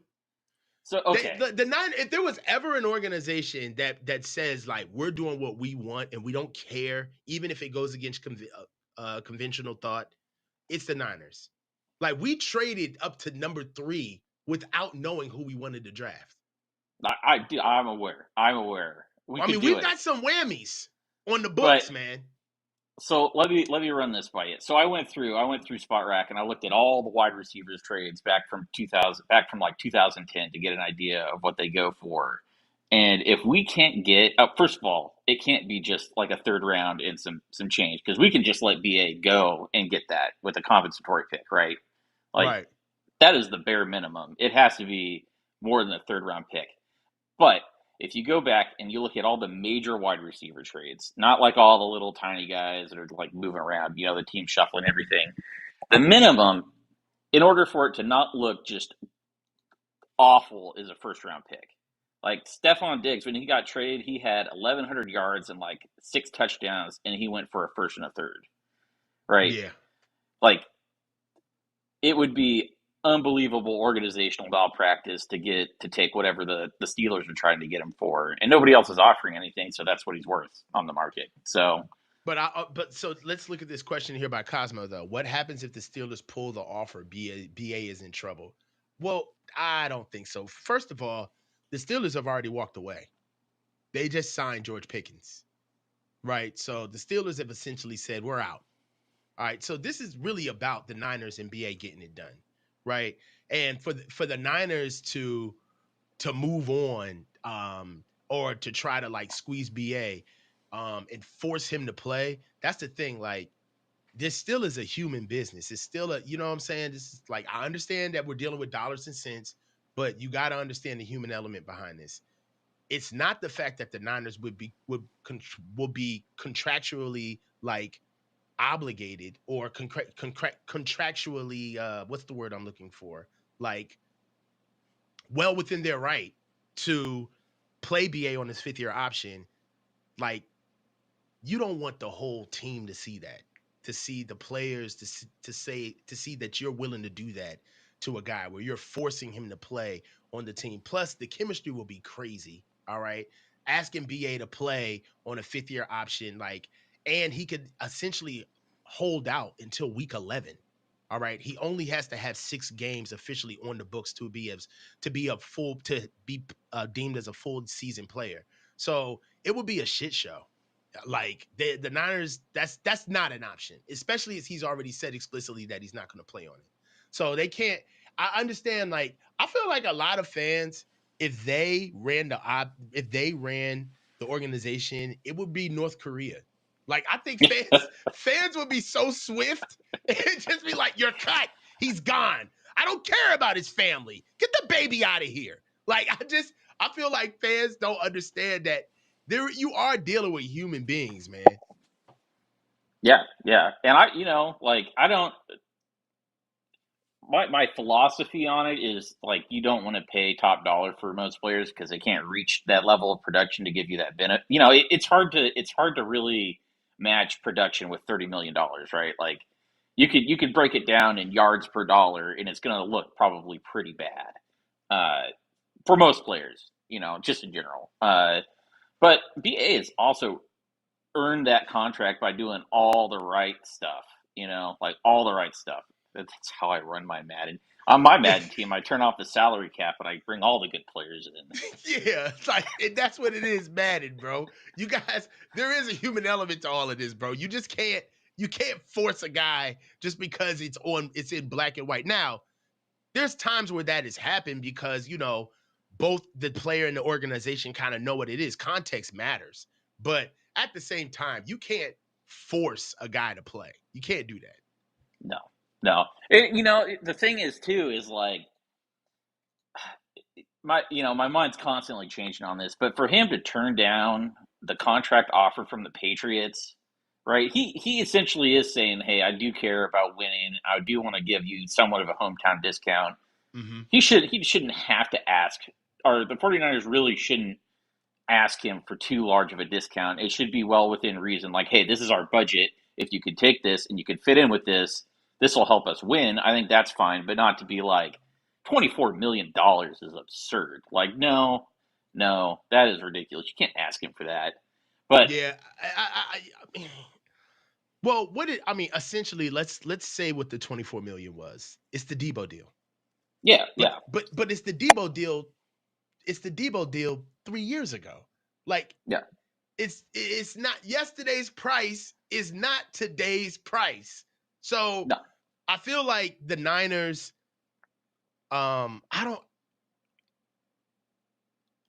So okay, The nine. If there was ever an organization that says like we're doing what we want and we don't care, even if it goes against conventional thought, it's the Niners. Like we traded up to number 3 without knowing who we wanted to draft. I'm aware. I'm aware. We I could mean, do we've it, got some whammies on the but books, man. so let me run this by you. So I went through Spot Rack and I looked at all the wide receivers trades back from 2000, back from like 2010 to get an idea of what they go for. And if we can't get, first of all, it can't be just like a third round and some change because we can just let BA go and get that with a compensatory pick, right? Like Right. that is the bare minimum. It has to be more than a third round pick. But if you go back and you look at all the major wide receiver trades, not like all the little tiny guys that are like moving around, the team shuffling everything, the minimum in order for it to not look just awful is a first round pick. Like Stephon Diggs, when he got traded, he had 1,100 yards and like 6 touchdowns, and he went for a first and a third, right? Yeah. Like it would be unbelievable organizational malpractice to take whatever the Steelers are trying to get him for, and nobody else is offering anything, so that's what he's worth on the market. So, but so let's look at this question here by Cosmo though. What happens if the Steelers pull the offer? BA is in trouble. Well, I don't think so. First of all, the Steelers have already walked away. They just signed George Pickens, right? So the Steelers have essentially said we're out. All right, so this is really about the Niners and BA getting it done, right? And for the Niners to move on, or to try to like squeeze BA, and force him to play. That's the thing. Like this still is a human business. It's still you know what I'm saying? This is like I understand that we're dealing with dollars and cents, but you got to understand the human element behind this. It's not the fact that the Niners would be contractually like obligated or contractually what's the word I'm looking for, like well within their right to play BA on his 5th-year option. Like you don't want the whole team to see that, to see the players to see that you're willing to do that to a guy where you're forcing him to play on the team. Plus the chemistry will be crazy. All right, asking BA to play on a 5th-year option, like, and he could essentially hold out until week 11. All right, he only has to have 6 games officially on the books to be deemed as a full season player. So it would be a shit show. Like the Niners, that's not an option, especially as he's already said explicitly that he's not going to play on it. So they can't. I understand. Like I feel like a lot of fans, if they ran the organization, it would be North Korea. Like I think fans would be so swift and just be like, "You're cut. He's gone. I don't care about his family. Get the baby out of here." Like I feel like fans don't understand that you are dealing with human beings, man. yeah, and I don't. My philosophy on it is like you don't want to pay top dollar for most players because they can't reach that level of production to give you that benefit. It's hard to really match production with $30 million, right? Like you could break it down in yards per dollar, and it's going to look probably pretty bad for most players. Just in general. But BA has also earned that contract by doing all the right stuff. Like all the right stuff. That's how I run my Madden. On my Madden team, I turn off the salary cap and I bring all the good players in. Yeah, it's like that's what it is, Madden, bro. You guys, there is a human element to all of this, bro. You can't force a guy just because it's in black and white. Now, there's times where that has happened because both the player and the organization kind of know what it is. Context matters, but at the same time, you can't force a guy to play. You can't do that. No. The thing is too is like my mind's constantly changing on this, but for him to turn down the contract offer from the Patriots, right? He essentially is saying, "Hey, I do care about winning. I do want to give you somewhat of a hometown discount." Mm-hmm. He shouldn't have to ask, or the 49ers really shouldn't ask him for too large of a discount. It should be well within reason. Like, hey, this is our budget. If you could take this and you could fit in with this will help us win. I think that's fine, but not to be like $24 million is absurd. Like, no, that is ridiculous. You can't ask him for that. But Yeah. I mean, well, essentially, let's say what the 24 million was. It's the Debo deal. yeah, But yeah, but it's the Debo deal. It's the Debo deal 3 years ago. Like yeah. it's not yesterday's price is not today's price. So No, I feel like the Niners. I don't.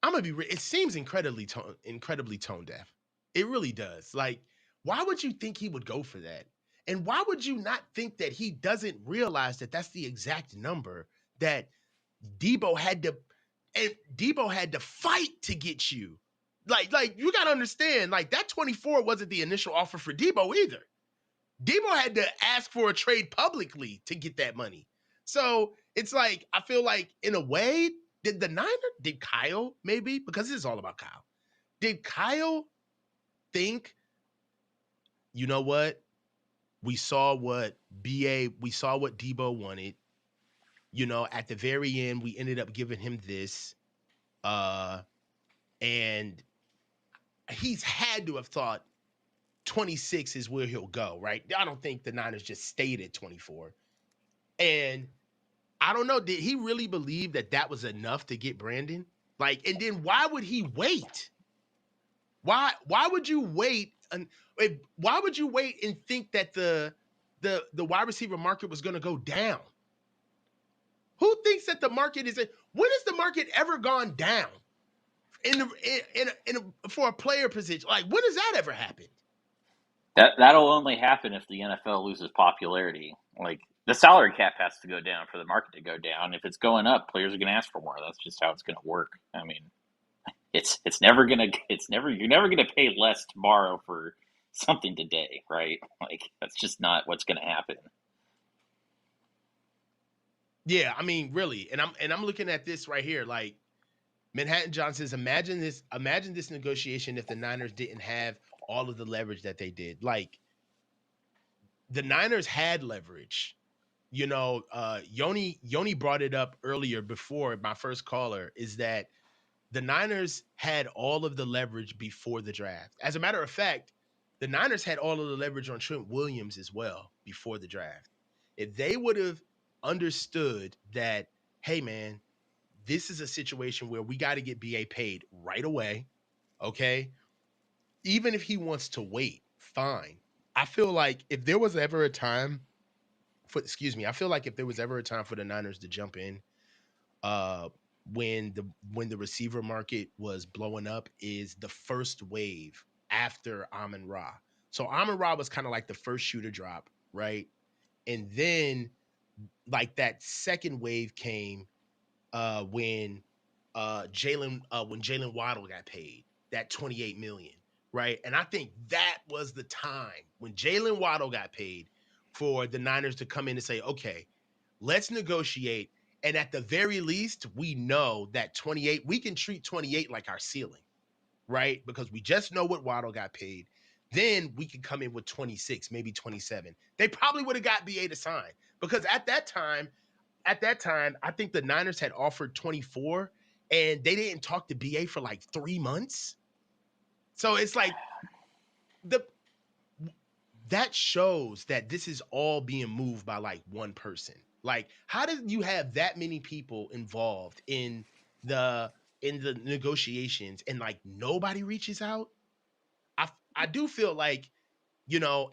I'm gonna be. It seems incredibly tone deaf. It really does. Like, why would you think he would go for that? And why would you not think that he doesn't realize that that's the exact number that Debo had to, and Debo had to fight to get you. Like you gotta understand, like that 24 wasn't the initial offer for Debo either. Debo had to ask for a trade publicly to get that money. So it's like, I feel like in a way, did Kyle maybe, because this is all about Kyle, did Kyle think, you know what? We saw what Debo wanted. At the very end, we ended up giving him this. Uh, and he's had to have thought 26 is where he'll go, right? I don't think the Niners just stayed at 24. And I don't know, did he really believe that that was enough to get Brandon? Like, and then why would he wait? Why would you wait? And why would you wait and think that the wide receiver market was going to go down? Who thinks that the market is? When has the market ever gone down for a player position? Like, when has that ever happened? that'll only happen if the NFL loses popularity. Like, the salary cap has to go down for the market to go down. If it's going up, players are going to ask for more. That's just how it's going to work. I mean, you're never gonna pay less tomorrow for something today, right? Like, that's just not what's gonna happen. Yeah, I mean, really, and I'm looking at this right here. Like, Manhattan John says, imagine this negotiation if the Niners didn't have all of the leverage that they did. Like, the Niners had leverage. Yoni brought it up earlier before my first caller, is that the Niners had all of the leverage before the draft. As a matter of fact, the Niners had all of the leverage on Trent Williams as well before the draft. If they would have understood that, hey man, this is a situation where we got to get BA paid right away, okay? Even if he wants to wait, fine. I feel like if there was ever a time I feel like if there was ever a time for the Niners to jump in, uh, when the receiver market was blowing up, is the first wave after Amon Ra. So Amon Ra was kind of like the first shooter drop, right? And then like that second wave came when Jalen Waddle got paid that 28 million, right? And I think that was the time when Jalen Waddle got paid for the Niners to come in and say, okay, let's negotiate. And at the very least, we know that 28, we can treat 28 like our ceiling, right? Because we just know what Waddle got paid. Then we can come in with 26, maybe 27. They probably would have got BA to sign, because at that time, I think the Niners had offered 24 and they didn't talk to BA for like 3 months. So it's like the that shows that this is all being moved by like one person. Like, how did you have that many people involved the in the negotiations and like nobody reaches out? I do feel like,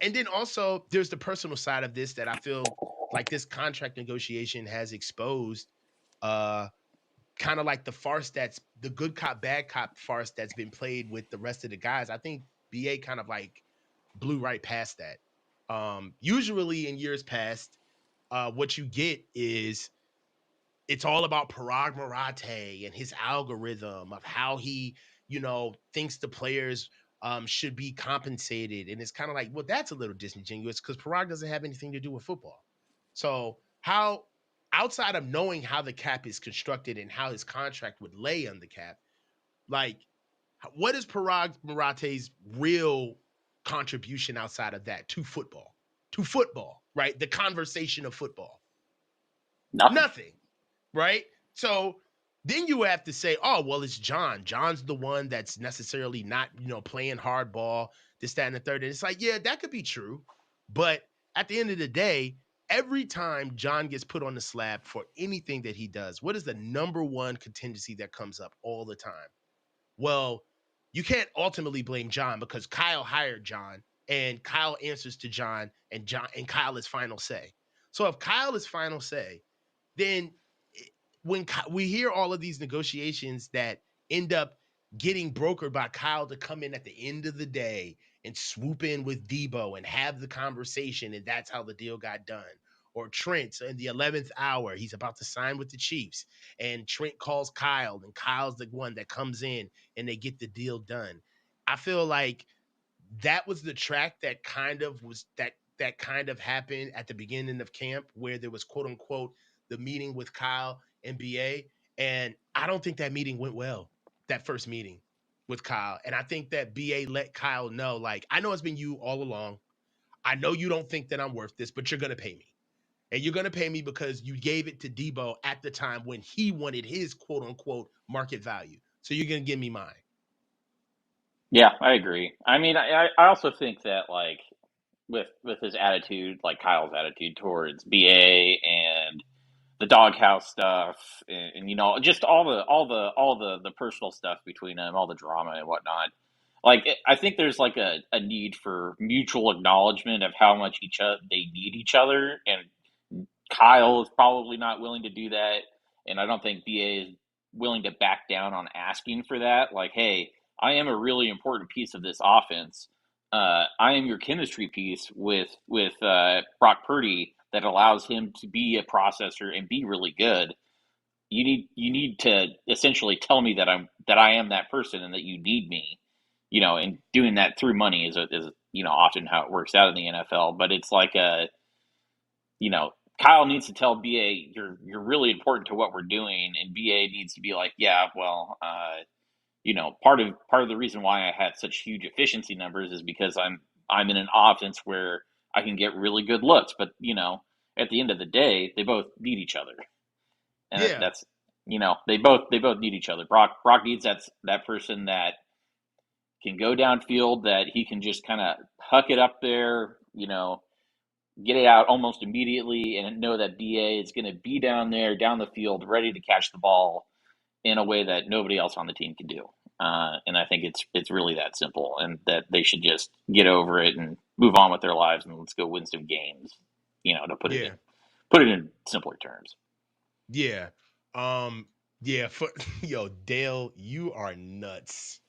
and then also there's the personal side of this that I feel like this contract negotiation has exposed, uh kind of like the farce, that's the good cop bad cop farce that's been played with the rest of the guys. I think BA kind of like blew right past that. Usually in years past, what you get is it's all about Parag Marate and his algorithm of how he, thinks the players should be compensated. And it's kind of like, well, that's a little disingenuous because Parag doesn't have anything to do with football. So how outside of knowing how the cap is constructed and how his contract would lay on the cap, like what is Parag Marate's real contribution outside of that to football? To football, right? The conversation of football. Nothing. Nothing, right? So then you have to say, oh, well, it's John. John's the one that's necessarily not, playing hardball, this, that, and the third. And it's like, yeah, that could be true. But at the end of the day, every time John gets put on the slab for anything that he does, what is the number one contingency that comes up all the time? Well, you can't ultimately blame John because Kyle hired John and Kyle answers to John and Kyle is final say. So if Kyle is final say, then when we hear all of these negotiations that end up getting brokered by Kyle to come in at the end of the day and swoop in with Debo and have the conversation, and that's how the deal got done. Or Trent in the 11th hour, he's about to sign with the Chiefs, and Trent calls Kyle, and Kyle's the one that comes in and they get the deal done. I feel like that was the track that kind of happened at the beginning of camp where there was quote unquote the meeting with Kyle and BA. And I don't think that meeting went well, that first meeting with Kyle. And I think that BA let Kyle know, like, I know it's been you all along. I know you don't think that I'm worth this, but you're going to pay me. And you're going to pay me because you gave it to Debo at the time when he wanted his quote unquote market value. So you're going to give me mine. Yeah, I agree. I mean, I also think that like with his attitude, like Kyle's attitude towards BA and the doghouse stuff, and just all the personal stuff between them, all the drama and whatnot. Like I think there's like a need for mutual acknowledgement of how much they need each other, and Kyle is probably not willing to do that, and I don't think BA is willing to back down on asking for that. Like, hey, I am a really important piece of this offense. I am your chemistry piece with Brock Purdy that allows him to be a processor and be really good. You need to essentially tell me that I am that person and that you need me. And doing that through money is often how it works out in the NFL. But it's like Kyle needs to tell BA you're really important to what we're doing, and BA needs to be like, yeah, well, part of the reason why I had such huge efficiency numbers is because I'm in an offense where I can get really good looks, but at the end of the day, they both need each other, and Yeah. that's they both need each other. Brock needs that person that can go downfield, that he can just kind of huck it up there, get it out almost immediately, and know that BA is going to be down there, down the field, ready to catch the ball in a way that nobody else on the team can do. And I think it's really that simple, and that they should just get over it and move on with their lives, and let's go win some games. To Yeah. put it in simpler terms. Yeah. Yeah, yo, Dale, you are nuts.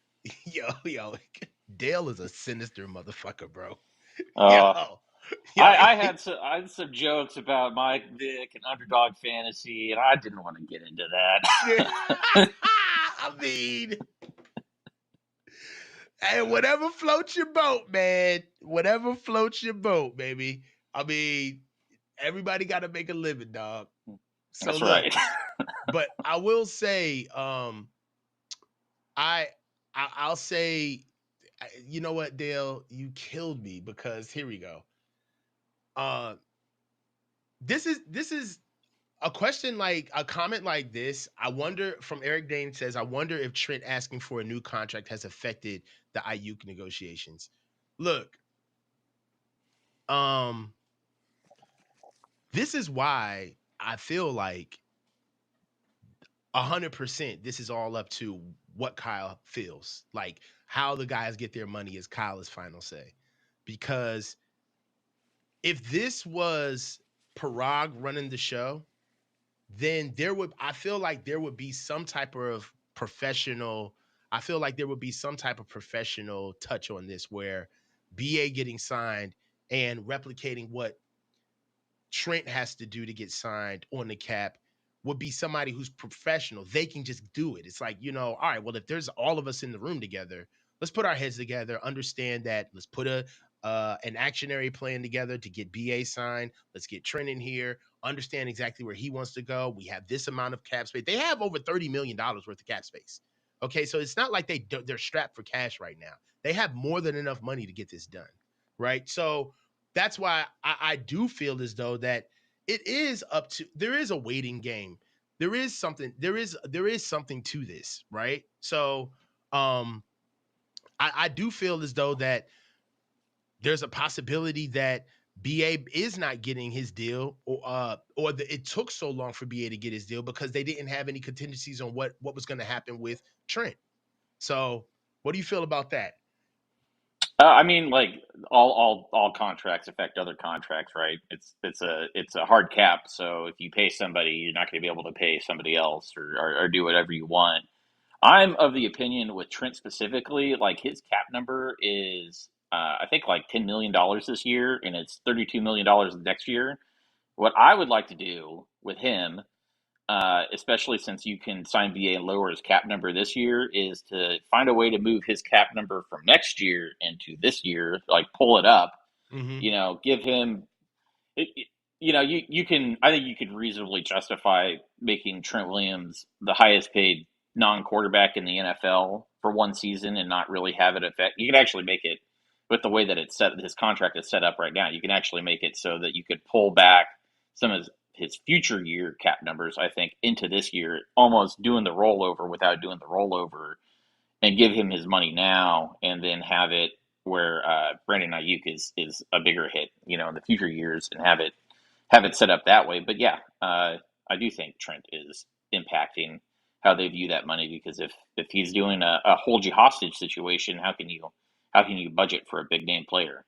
Yo, Dale is a sinister motherfucker, bro. Uh, Yo. Yo. I had some jokes about Mike Vick and underdog fantasy, and I didn't want to get into that. I mean, hey, whatever floats your boat, man. Whatever floats your boat, baby. I mean, everybody got to make a living, dog. So That's look, right. but I will say, I, I'll say, you know what, Dale, you killed me because here we go. Uh, this is a question, like a comment like this. I wonder, from Eric Dane says, I wonder if Trent asking for a new contract has affected the Aiyuk negotiations. Look, um, this is why I feel like 100% this is all up to what Kyle feels. Like how the guys get their money is Kyle's final say. Because if this was Parag running the show, then I feel like there would be some type of professional, I feel like there would be some type of professional touch on this where BA getting signed and replicating what Trent has to do to get signed on the cap would be somebody who's professional. They can just do it. It's like, all right, well, if there's all of us in the room together, let's put our heads together, understand that, let's put an actionary plan together to get BA signed. Let's get Trent in here, understand exactly where he wants to go. We have this amount of cap space. They have over $30 million worth of cap space. Okay, so it's not like they're strapped for cash right now. They have more than enough money to get this done, right? So that's why I do feel as though that it is up to there is a waiting game. There is something to this, right? So um I do feel as though that there's a possibility that BA is not getting his deal, it took so long for BA to get his deal because they didn't have any contingencies on what was going to happen with Trent. So, what do you feel about that? I mean, like all contracts affect other contracts, right? It's a hard cap. So if you pay somebody, you're not going to be able to pay somebody else or do whatever you want. I'm of the opinion with Trent specifically, like his cap number is I think like $10 million this year, and it's $32 million next year. What I would like to do with him, especially since you can sign VA and lower his cap number this year, is to find a way to move his cap number from next year into this year, like pull it up. Mm-hmm. Give him you can. I think you could reasonably justify making Trent Williams the highest paid non-quarterback in the NFL for one season and not really have it affect. You can actually make it with the way that it's set. His contract is set up right now. You can actually make it so that you could pull back some of his future year cap numbers. I think into this year, almost doing the rollover without doing the rollover, and give him his money now, and then have it where Brandon Ayuk is a bigger hit, in the future years, and have it set up that way. But yeah, I do think Trent is impacting how they view that money because if he's doing a hold you hostage situation, how can you budget for a big name player?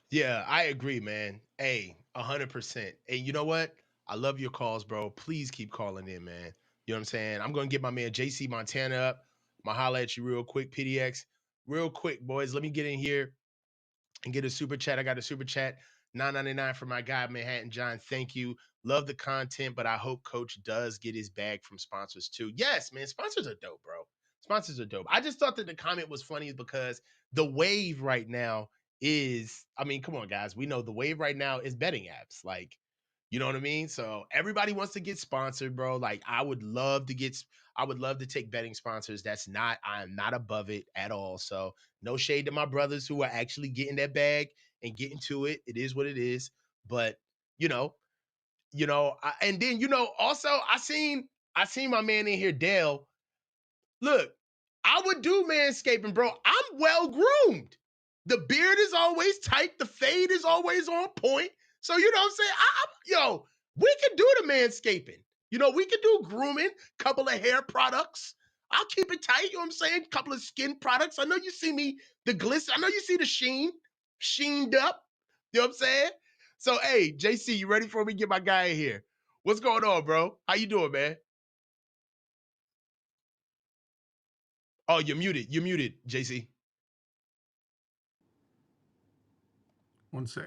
Yeah, I agree, man. Hey, 100%. And you know what? I love your calls, bro. Please keep calling in, man. You know what I'm saying? I'm gonna get my man JC Montana up. I'm gonna holler at you real quick, PDX. Real quick, boys. Let me get in here and get a super chat. I got a super chat, 9.99 for my guy Manhattan John. Thank you. Love the content, but I hope Coach does get his bag from sponsors too. Yes, man. Sponsors are dope, bro. Sponsors are dope. I just thought that the comment was funny because the wave right now is, I mean, come on, guys. We know the wave right now is betting apps. Like, you know what I mean? So everybody wants to get sponsored, bro. Like, I would love to take betting sponsors. I'm not above it at all. So no shade to my brothers who are actually getting that bag and getting to it. It is what it is. But you know, and then also I seen my man in here, Dale. Look, I would do manscaping, bro. I'm well groomed. The beard is always tight. The fade is always on point. So you know what I'm saying? We can do the manscaping. We can do grooming, couple of hair products. I'll keep it tight. You know what I'm saying? Couple of skin products. I know you see me, the glisten. I know you see the sheened up. You know what I'm saying? So hey, JC, you ready for me to get my guy in here? What's going on, bro? How you doing, man? Oh, you're muted. You're muted, JC. One sec.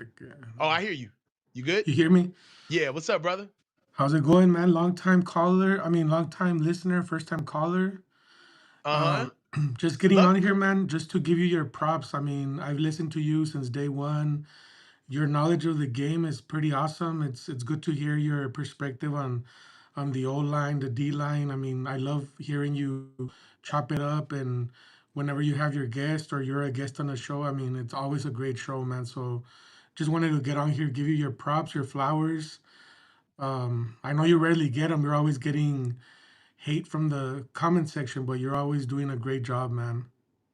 Oh, I hear you. You good? You hear me? Yeah. What's up, brother? How's it going, man? Long time caller. I mean, long time listener, first time caller. Uh-huh. Um, just getting Love on it. here, man. Just to give you your props. I mean, I've listened to you since day one. Your knowledge of the game is pretty awesome. It's good to hear your perspective on the O line, the D line. I mean, I love hearing you chop it up, and whenever you have your guest or you're a guest on the show, I mean, it's always a great show, man. So just wanted to get on here, give you your props, your flowers. I know you rarely get them. You're always getting hate from the comment section, but you're always doing a great job, man.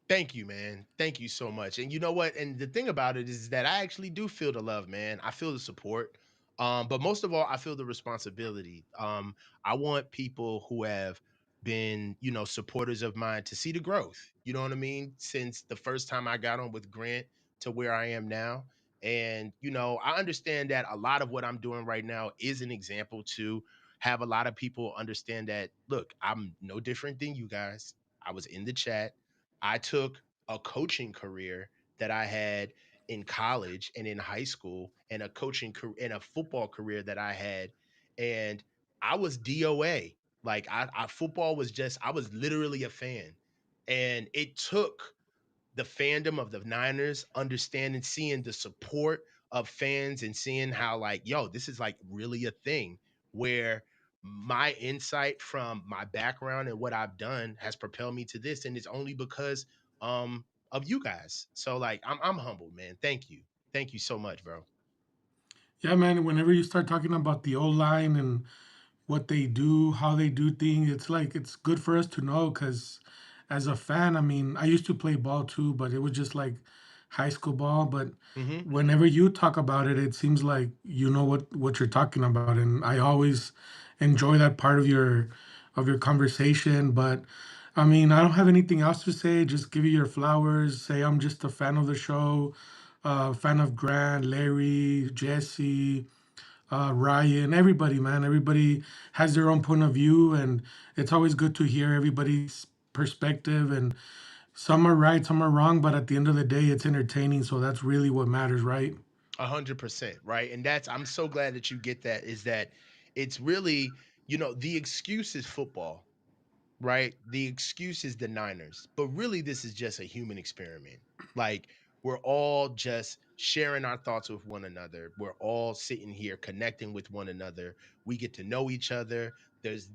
Thank you, man. Thank you so much. And you know what? And the thing about it is that I actually do feel the love, man. I feel the support. But most of all, I feel the responsibility. I want people who have been, supporters of mine to see the growth. You know what I mean? Since the first time I got on with Grant to where I am now. And, I understand that a lot of what I'm doing right now is an example to have a lot of people understand that, look, I'm no different than you guys. I was in the chat. I took a coaching career that I had in college and in high school, and a coaching career and a football career that I had, and I was DOA. Like football was just I was literally a fan, and it took the fandom of the Niners, understanding, seeing the support of fans and seeing how like, yo, this is like really a thing where my insight from my background and what I've done has propelled me to this, and it's only because of you guys. So like I'm humbled, man. Thank you. Thank you so much, bro. Yeah, man. Whenever you start talking about the O line and what they do, how they do things, it's like it's good for us to know because as a fan, I mean, I used to play ball too, but it was just like high school ball. But Hmm. whenever you talk about it, it seems like you know what you're talking about, and I always enjoy that part of your conversation. But I mean, I don't have anything else to say. Just give you your flowers. Say I'm just a fan of the show, fan of Grant, Larry, Jesse, Ryan, everybody, man. Everybody has their own point of view, and it's always good to hear everybody's perspective. And some are right, some are wrong, but at the end of the day, it's entertaining. So that's really what matters, right? 100%, right? And that's I'm so glad that you get that. Is that it's really, the excuse is football, right? The excuse is the Niners, but really this is just a human experiment. Like we're all just sharing our thoughts with one another. We're all sitting here connecting with one another. We get to know each other.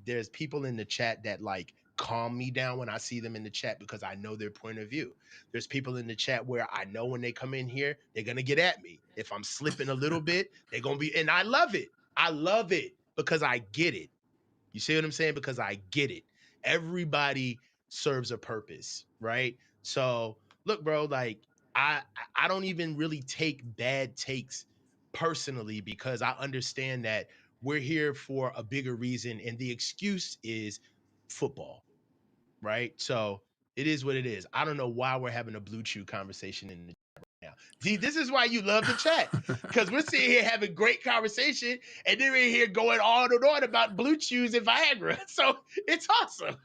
There's people in the chat that like calm me down when I see them in the chat because I know their point of view. There's people in the chat where I know when they come in here, they're going to get at me. If I'm slipping a little bit, they're going to be, and I love it. I love it because I get it. You see what I'm saying? Because I get it. Everybody serves a purpose, right? So look, bro, like I I don't even really take bad takes personally because I understand that we're here for a bigger reason, and the excuse is football, right? So it is what it is. I don't know why we're having a blue chew conversation in the chat right now. See, this is why you love the chat because we're sitting here having great conversation, and then we're here going on and on about blue chews and Viagra. So it's awesome.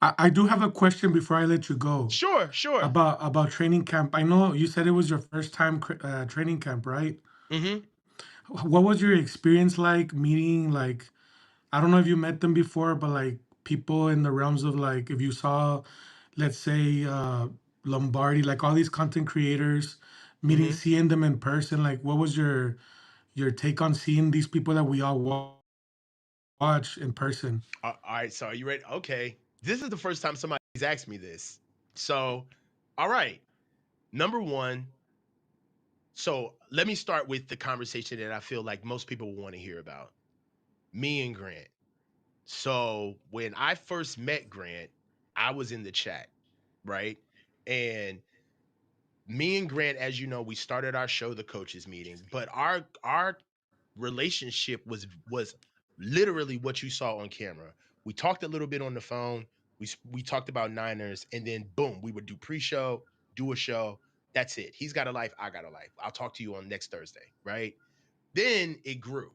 I do have a question before I let you go Sure, sure. about training camp. I know you said it was your first time training camp, right? Mm-hmm. What was your experience like meeting like I don't know if you met them before, but like people in the realms of like if you saw, let's say Lombardi, like all these content creators, meeting, Mm-hmm. seeing them in person, like what was your take on seeing these people that we all watch in person? All right. So are you ready? Okay. This is the first time somebody's asked me this. So, all right. Number one, so let me start with the conversation that I feel like most people want to hear about. Me and Grant. So when I first met Grant, I was in the chat, right? And me and Grant, as you know, we started our show, the coaches meeting, but our relationship was literally what you saw on camera. We talked a little bit on the phone. We talked about Niners, and then boom, we would do pre-show, do a show. That's it. He's got a life. I got a life. I'll talk to you on next Thursday, right? Then it grew,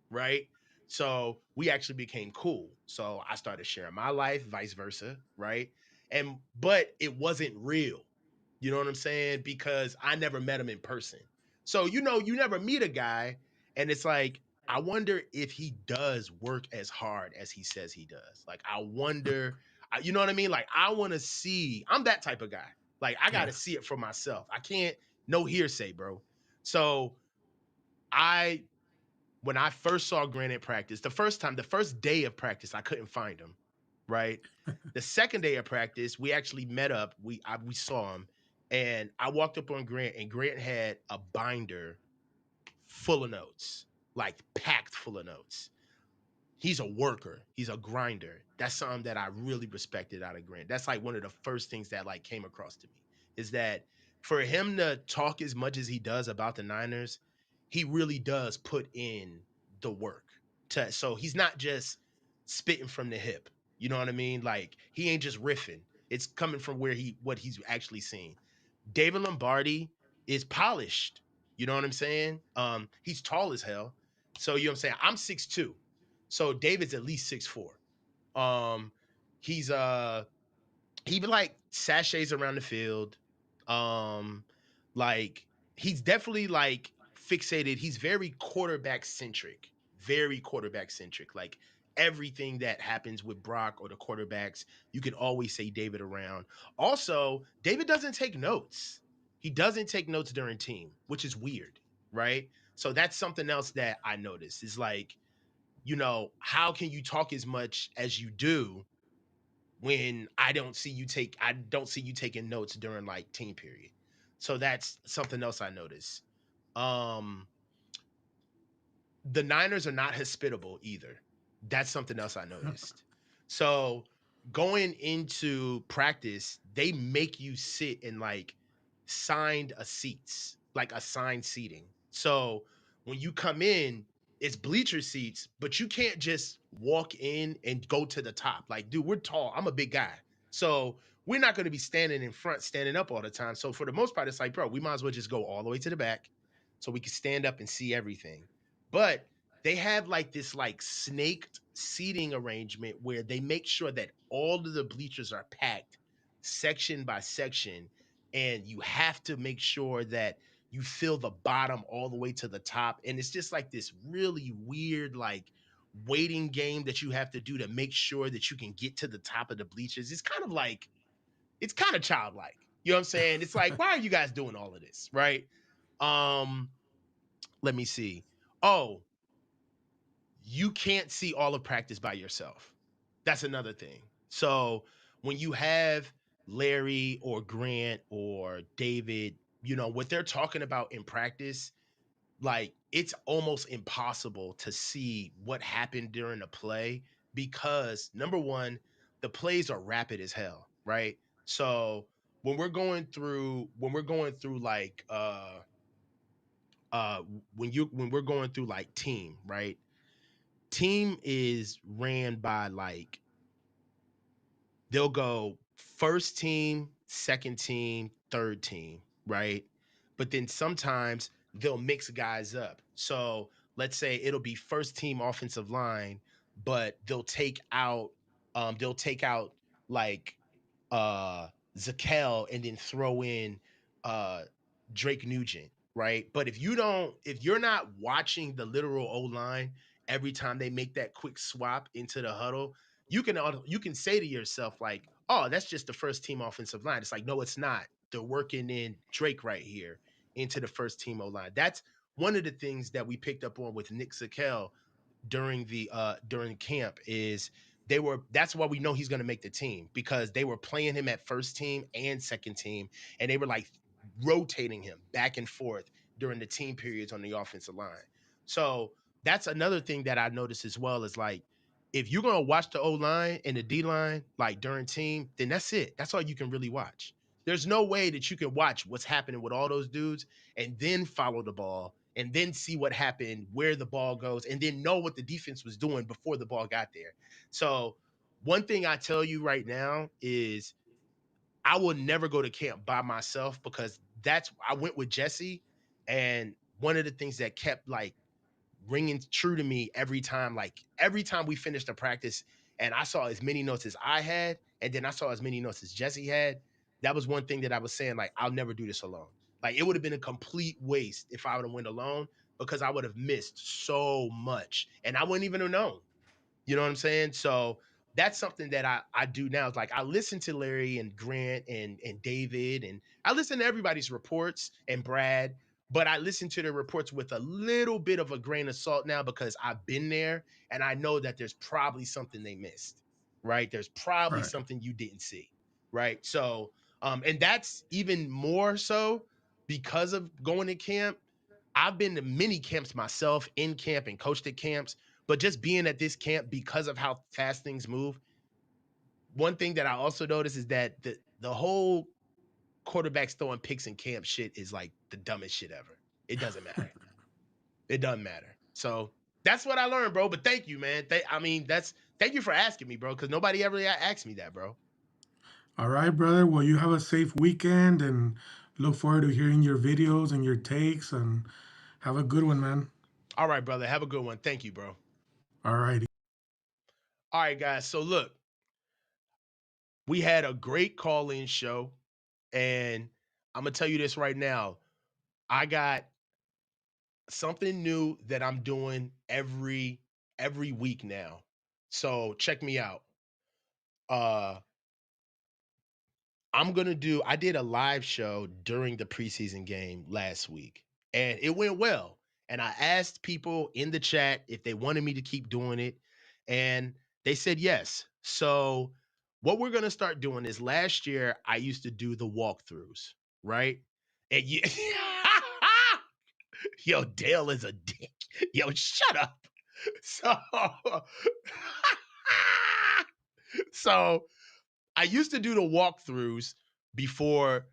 right? So we actually became cool. So I started sharing my life, vice versa, right? And but it wasn't real. You know what I'm saying? Because I never met him in person. So you never meet a guy and it's like I wonder if he does work as hard as he says he does. Like I wonder, you know what I mean? Like I want to see. I'm that type of guy. Like I got Yeah. to see it for myself. I can't no hearsay, bro. So I when I first saw Grant at practice, the first day of practice, I couldn't find him. Right. The second day of practice, we actually met up. We saw him, and I walked up on Grant, and Grant had a binder full of notes, like packed full of notes. He's a worker. He's a grinder. That's something that I really respected out of Grant. That's like one of the first things that like came across to me is that for him to talk as much as he does about the Niners, he really does put in the work. So he's not just spitting from the hip. You know what I mean? Like he ain't just riffing. It's coming from where he what he's actually seeing. David Lombardi is polished. You know what I'm saying? He's tall as hell. So you know what I'm saying? I'm 6'2". So David's at least 6'4". Um, he's he like sachets around the field. Um, like he's definitely like fixated. He's very quarterback centric. Very quarterback centric. Like everything that happens with Brock or the quarterbacks, you can always say David around. Also, David doesn't take notes. He doesn't take notes during team, which is weird. right? So that's something else that I noticed is like, how can you talk as much as you do when I don't see you taking notes during like team period. So that's something else I noticed. Um the Niners are not hospitable either. That's something else I noticed. So going into practice, they make you sit in like assigned seating. So when you come in, it's bleacher seats, but you can't just walk in and go to the top. Like, dude, we're tall. I'm a big guy. So we're not going to be standing in front, standing up all the time. So for the most part, it's like, bro, we might as well just go all the way to the back so we can stand up and see everything. But they have like this like snaked seating arrangement where they make sure that all of the bleachers are packed section by section, and you have to make sure that you fill the bottom all the way to the top, and it's just like this really weird like waiting game that you have to do to make sure that you can get to the top of the bleachers. It's kind of childlike, you know what I'm saying? It's like, why are you guys doing all of this, right? um Let me see. Oh, you can't see all of practice by yourself. That's another thing. So when you have Larry or Grant or David, what they're talking about in practice, like it's almost impossible to see what happened during the play because number one, the plays are rapid as hell, right? So when we're going through like uh when we're going through like team, right? Team is ran by like they'll go first team, second team, third team, right? But then sometimes they'll mix guys up. So let's say it'll be first team offensive line, but they'll take out like uh Zakel and then throw in uh Drake Nugent, right? But if you're not watching the literal O line every time they make that quick swap into the huddle, you can say to yourself like, "Oh, that's just the first team offensive line." It's like, no, it's not. They're working in Drake right here into the first team O line. That's one of the things that we picked up on with Nick Zakel during camp is that's why we know he's going to make the team because they were playing him at first team and second team, and they were like rotating him back and forth during the team periods on the offensive line. So that's another thing that I noticed as well is like, if you're going to watch the O line and the D line like during team, then that's it. That's all you can really watch. There's no way that you can watch what's happening with all those dudes and then follow the ball and then see what happened, where the ball goes, and then know what the defense was doing before the ball got there. So, one thing I tell you right now is I will never go to camp by myself because I went with Jesse, and one of the things that kept like ringing true to me every time we finished a practice and I saw as many notes as I had, and then I saw as many notes as Jesse had, that was one thing that I was saying, like, I'll never do this alone. Like, it would have been a complete waste if I would have went alone because I would have missed so much and I wouldn't even have known. You know what I'm saying? So that's something that I do now. It's like I listen to Larry and Grant and David, and I listen to everybody's reports and Brad, but I listen to the reports with a little bit of a grain of salt now because I've been there and I know that there's probably something they missed, right? There's probably Right. something you didn't see, right? So and that's even more so because of going to camp. I've been to many camps myself, in camp and coached at camps, but just being at this camp because of how fast things move. One thing that I also noticed is that the whole quarterbacks throwing picks in camp shit is like the dumbest shit ever. It doesn't matter. It doesn't matter. So that's what I learned, bro. But thank you, man. Thank you for asking me, bro, because nobody ever asked me that, bro. All right, brother. Well, you have a safe weekend and look forward to hearing your videos and your takes and have a good one, man. All right, brother. Have a good one. Thank you, bro. All righty. All right, guys. So look, we had a great call-in show, and I'm gonna tell you this right now. I got something new that I'm doing every week now. So check me out. Uh I did a live show during the preseason game last week. and it went well. And I asked people in the chat if they wanted me to keep doing it, and they said yes. So what we're gonna start doing is last year I used to do the walkthroughs, right? And you, yo, Dale is a dick. Yo, shut up. So, so I used to do the walkthroughs before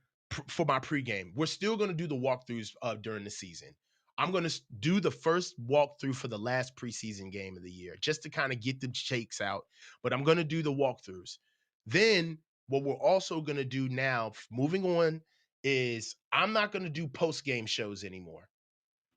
for my pregame. We're still going to do the walkthroughs during the season. I'm going to do the first walkthrough for the last preseason game of the year just to kind of get the shakes out. But I'm going to do the walkthroughs. Then what we're also going to do now, moving on, is I'm not going to do post game shows anymore.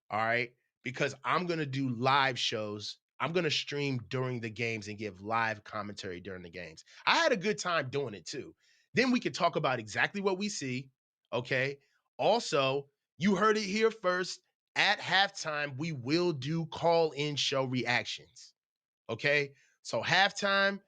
All right. Because I'm going to do live shows. I'm going to stream during the games and give live commentary during the games. I had a good time doing it too. Then we can talk about exactly what we see. Okay. Also, you heard it here first. At halftime, we will do call in show reactions. Okay. So, halftime,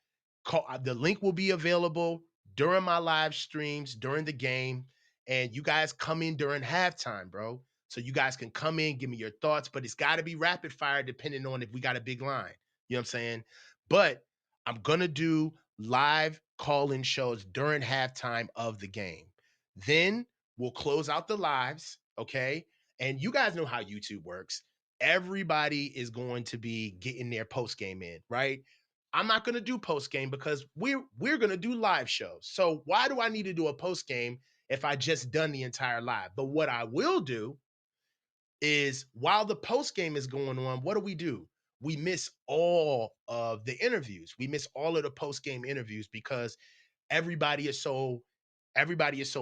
the link will be available during my live streams during the game. And you guys come in during halftime, bro. So you guys can come in, give me your thoughts, but it's got to be rapid fire depending on if we got a big line. You know what I'm saying? But I'm going to do live call-in shows during halftime of the game. Then we'll close out the lives, okay? And you guys know how YouTube works. Everybody is going to be getting their post game in, right? I'm not going to do post game because we're going to do live shows. So why do I need to do a post game if I just done the entire live? But what I will do is while the post game is going on, what do? We miss all of the interviews. We miss all of the post game interviews because everybody is so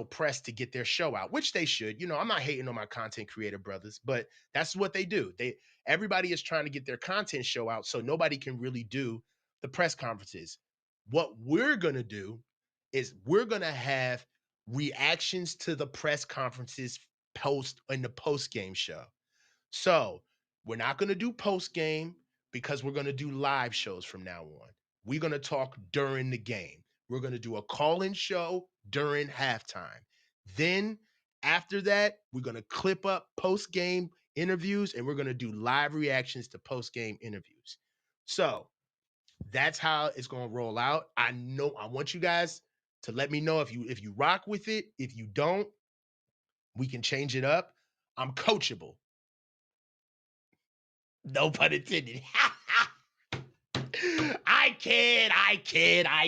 pressed to get their show out, which they should. You know, I'm not hating on my content creator brothers, but that's what they do. Everybody is trying to get their content show out, so nobody can really do the press conferences. What we're gonna do is we're gonna have reactions to the press conferences in the post game show. So we're not going to do post game because we're going to do live shows from now on. We're going to talk during the game. We're going to do a call in show during halftime. Then after that, we're going to clip up post game interviews and we're going to do live reactions to post game interviews. So that's how it's going to roll out. I want you guys to let me know if you rock with it. If you don't, we can change it up. I'm coachable. No pun intended. I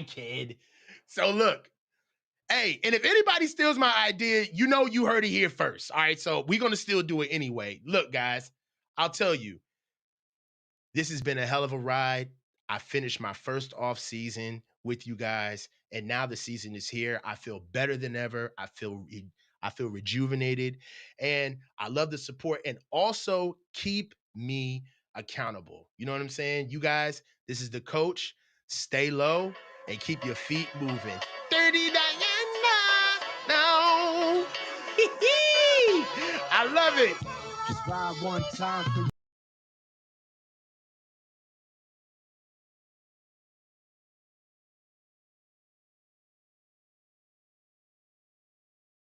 kid. So look, hey, and if anybody steals my idea, you know you heard it here first. All right, so we're gonna still do it anyway. Look, guys, I'll tell you, this has been a hell of a ride. I finished my first off season with you guys, and now the season is here. I feel better than ever. I feel rejuvenated, and I love the support. And also keep me accountable. You know what I'm saying? You guys, this is the coach. Stay low and keep your feet moving. 30 Diana. No. I love it. Just ride one time for